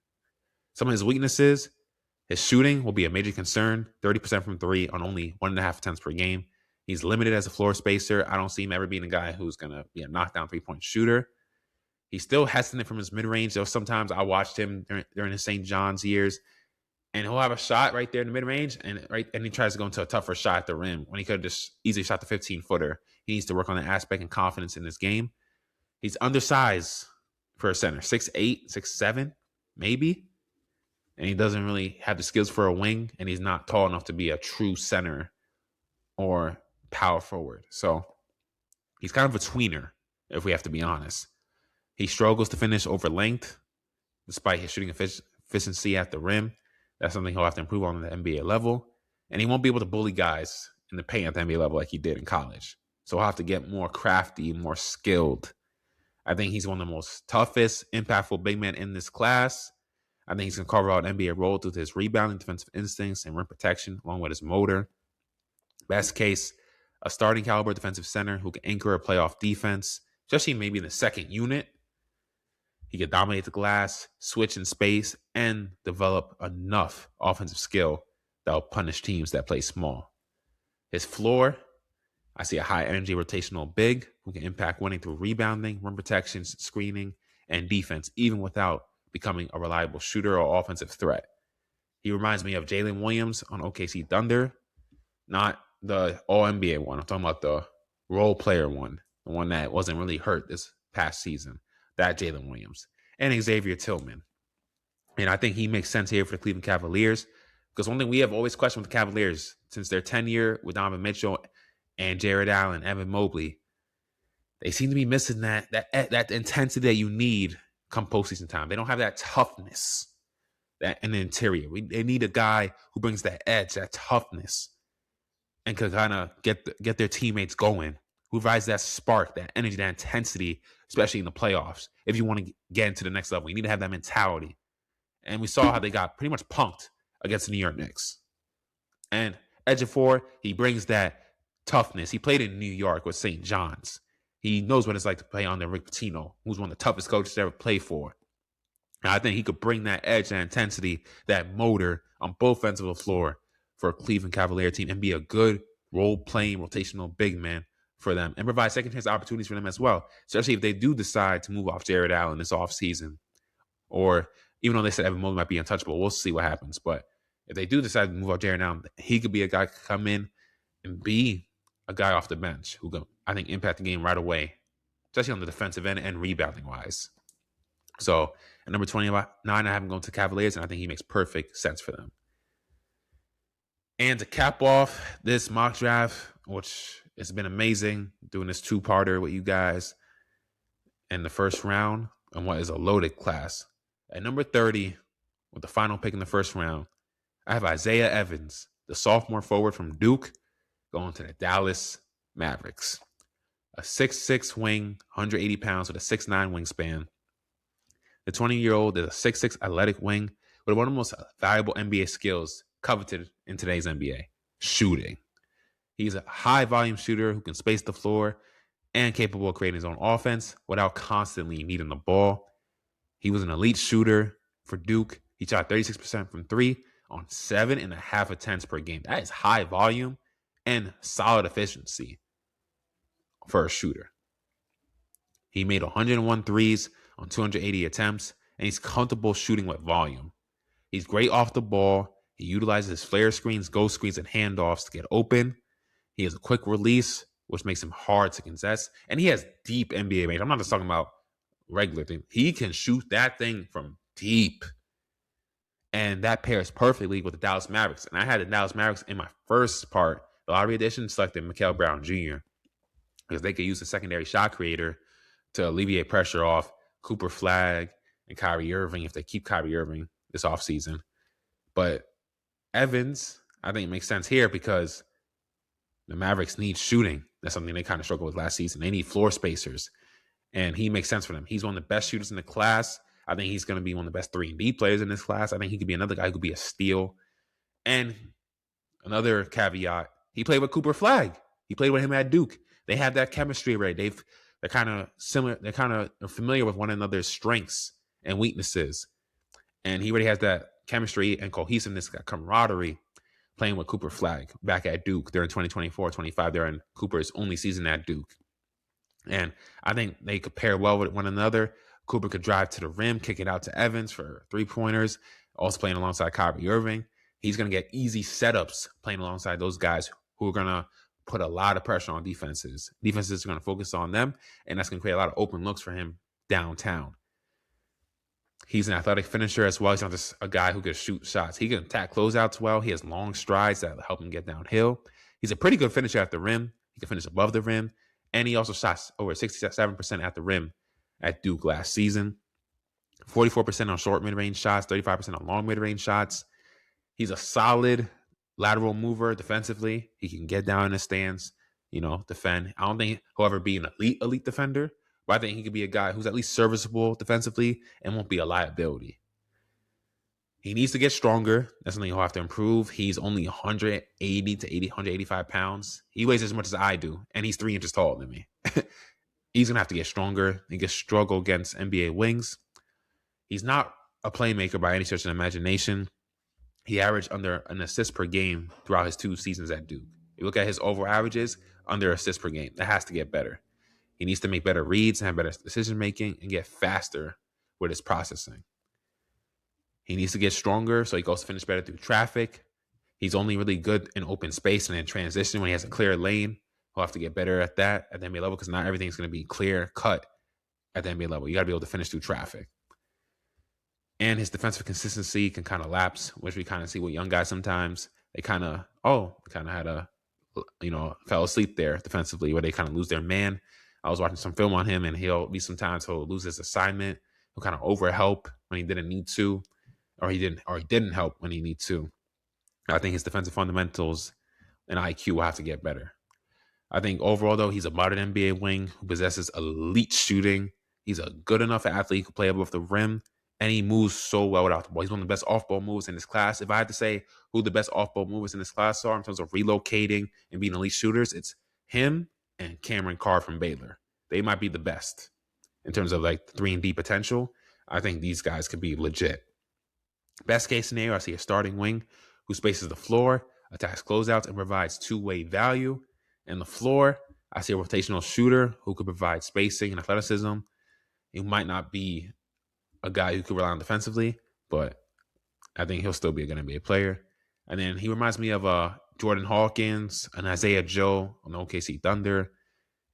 Some of his weaknesses, his shooting will be a major concern, 30% from three on only 1.5 attempts per game. He's limited as a floor spacer. I don't see him ever being a guy who's going to be a knockdown three-point shooter. He's still hesitant from his mid-range, though sometimes I watched him during his St. John's years, and he'll have a shot right there in the mid-range, and he tries to go into a tougher shot at the rim when he could have just easily shot the 15-footer. He needs to work on that aspect and confidence in his game. He's undersized for a center, 6'8", 6'7", maybe, and he doesn't really have the skills for a wing, and he's not tall enough to be a true center or power forward. So he's kind of a tweener, if we have to be honest. He struggles to finish over length, despite his shooting efficiency at the rim. That's something he'll have to improve on at the NBA level. And he won't be able to bully guys in the paint at the NBA level like he did in college. So he'll have to get more crafty, more skilled. I think he's one of the most toughest, impactful big men in this class. I think he's going to carve out an NBA role through his rebounding, defensive instincts, and rim protection, along with his motor. Best case, a starting caliber defensive center who can anchor a playoff defense, especially maybe in the second unit. He could dominate the glass, switch in space, and develop enough offensive skill that will punish teams that play small. His floor, I see a high-energy rotational big who can impact winning through rebounding, rim protection, screening, and defense, even without becoming a reliable shooter or offensive threat. He reminds me of Jalen Williams on OKC Thunder, not the All-NBA one. I'm talking about the role player one, the one that wasn't really hurt this past season. That Jalen Williams. And Xavier Tillman. And I think he makes sense here for the Cleveland Cavaliers, because one thing we have always questioned with the Cavaliers since their tenure with Donovan Mitchell and Jared Allen, Evan Mobley, they seem to be missing that intensity that you need come postseason time. They don't have that toughness that in the interior. They need a guy who brings that edge, that toughness, and could kind of get their teammates going, who provides that spark, that energy, that intensity, especially in the playoffs. If you want to get into the next level, you need to have that mentality. And we saw how they got pretty much punked against the New York Knicks. And Ejiofor, he brings that toughness. He played in New York with St. John's. He knows what it's like to play under Rick Pitino, who's one of the toughest coaches to ever play for. And I think he could bring that edge, that intensity, that motor on both ends of the floor for a Cleveland Cavalier team and be a good role-playing rotational big man for them and provide second chance opportunities for them as well, especially if they do decide to move off Jared Allen this offseason. Or even though they said Evan Mobley might be untouchable, we'll see what happens. But if they do decide to move off Jared Allen, he could be a guy who could come in and be a guy off the bench who could, I think, impact the game right away, especially on the defensive end and rebounding-wise. So at number 29, I have him going to Cavaliers, and I think he makes perfect sense for them. And to cap off this mock draft, which has been amazing, doing this two-parter with you guys in the first round on what is a loaded class. At number 30, with the final pick in the first round, I have Isaiah Evans, the sophomore forward from Duke, going to the Dallas Mavericks. A 6'6 wing, 180 pounds with a 6'9 wingspan. The 20-year-old is a 6'6 athletic wing with one of the most valuable NBA skills coveted in today's NBA, shooting. He's a high-volume shooter who can space the floor and capable of creating his own offense without constantly needing the ball. He was an elite shooter for Duke. He shot 36% from three on 7.5 attempts per game. That is high volume and solid efficiency for a shooter. He made 101 threes on 280 attempts, and he's comfortable shooting with volume. He's great off the ball. He utilizes his flare screens, ghost screens, and handoffs to get open. He has a quick release, which makes him hard to contest. And he has deep NBA range. I'm not just talking about regular thing. He can shoot that thing from deep. And that pairs perfectly with the Dallas Mavericks. And I had the Dallas Mavericks in my first part, the lottery edition, selected Mikael Brown Jr. because they could use a secondary shot creator to alleviate pressure off Cooper Flagg and Kyrie Irving if they keep Kyrie Irving this offseason. But Evans, I think, makes sense here because the Mavericks need shooting. That's something they kind of struggled with last season. They need floor spacers. And he makes sense for them. He's one of the best shooters in the class. I think he's going to be one of the best 3-and-D players in this class. I think he could be another guy who could be a steal. And another caveat, he played with Cooper Flagg. He played with him at Duke. They have that chemistry already. They're kind of similar. They're kind of familiar with one another's strengths and weaknesses. And he already has that chemistry and cohesiveness, that camaraderie playing with Cooper Flagg back at Duke during 2024-25. They're in Cooper's only season at Duke. And I think they could pair well with one another. Cooper could drive to the rim, kick it out to Evans for three-pointers, also playing alongside Kyrie Irving. He's going to get easy setups playing alongside those guys who are going to put a lot of pressure on defenses. Defenses are going to focus on them, and that's going to create a lot of open looks for him downtown. He's an athletic finisher as well. He's not just a guy who can shoot shots. He can attack closeouts well. He has long strides that help him get downhill. He's a pretty good finisher at the rim. He can finish above the rim. And he also shot over 67% at the rim at Duke last season. 44% on short mid-range shots, 35% on long mid-range shots. He's a solid lateral mover defensively. He can get down in the stance, defend. I don't think he'll ever be an elite defender, but I think he could be a guy who's at least serviceable defensively and won't be a liability. He needs to get stronger. That's something he'll have to improve. He's only 180 to 185 pounds. He weighs as much as I do, and he's 3 inches taller than me. He's going to have to get stronger. He can struggle against NBA wings. He's not a playmaker by any stretch of imagination. He averaged under an assist per game throughout his 2 seasons at Duke. You look at his overall averages, under assists per game. That has to get better. He needs to make better reads and have better decision-making and get faster with his processing. He needs to get stronger so he goes to finish better through traffic. He's only really good in open space and in transition when he has a clear lane. He'll have to get better at that at the NBA level because not everything's going to be clear cut at the NBA level. You got to be able to finish through traffic. And his defensive consistency can kind of lapse, which we kind of see with young guys sometimes. They kind of had a, fell asleep there defensively where they kind of lose their man. I was watching some film on him, and he'll lose his assignment. He'll kind of overhelp when he didn't need to, or he didn't help when he needs to. I think his defensive fundamentals and IQ will have to get better. I think overall, though, he's a modern NBA wing who possesses elite shooting. He's a good enough athlete who can play above the rim, and he moves so well without the ball. He's one of the best off-ball movers in this class. If I had to say who the best off-ball movers in this class are in terms of relocating and being elite shooters, it's him and Cameron Carr from Baylor. They might be the best in terms of like 3-and-D potential. I think these guys could be legit. Best case scenario, I see a starting wing who spaces the floor, attacks closeouts, and provides two-way value. And the floor, I see a rotational shooter who could provide spacing and athleticism. He might not be a guy who could rely on defensively, but I think he'll still be a good NBA player. And then he reminds me of Jordan Hawkins, an Isaiah Joe on the OKC Thunder,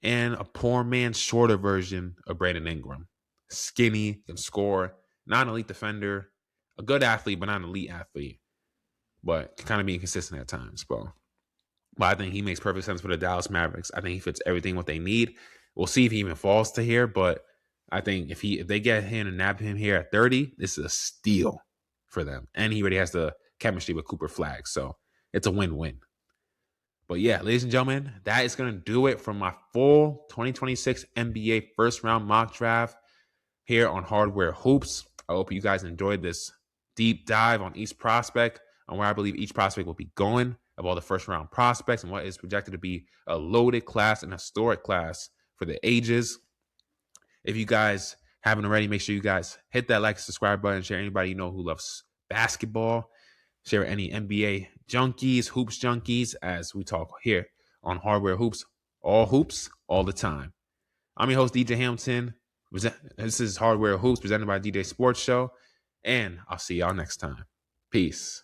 and a poor man's shorter version of Brandon Ingram. Skinny, can score, not an elite defender, a good athlete, but not an elite athlete, but can kind of be inconsistent at times, bro. But I think he makes perfect sense for the Dallas Mavericks. I think he fits everything what they need. We'll see if he even falls to here, but I think if they get him and nab him here at 30, this is a steal for them. And he already has the chemistry with Cooper Flagg, so it's a win-win. But yeah, ladies and gentlemen, that is going to do it for my full 2026 NBA first-round mock draft here on Hardware Hoops. I hope you guys enjoyed this deep dive on each prospect, on where I believe each prospect will be going, of all the first-round prospects and what is projected to be a loaded class, an historic class for the ages. If you guys haven't already, make sure you guys hit that like, subscribe button, share anybody you know who loves basketball, share any NBA junkies, hoops junkies, as we talk here on Hardware Hoops, all the time. I'm your host, DJ Hamilton. This is Hardware Hoops presented by DJ Sports Show, and I'll see y'all next time. Peace.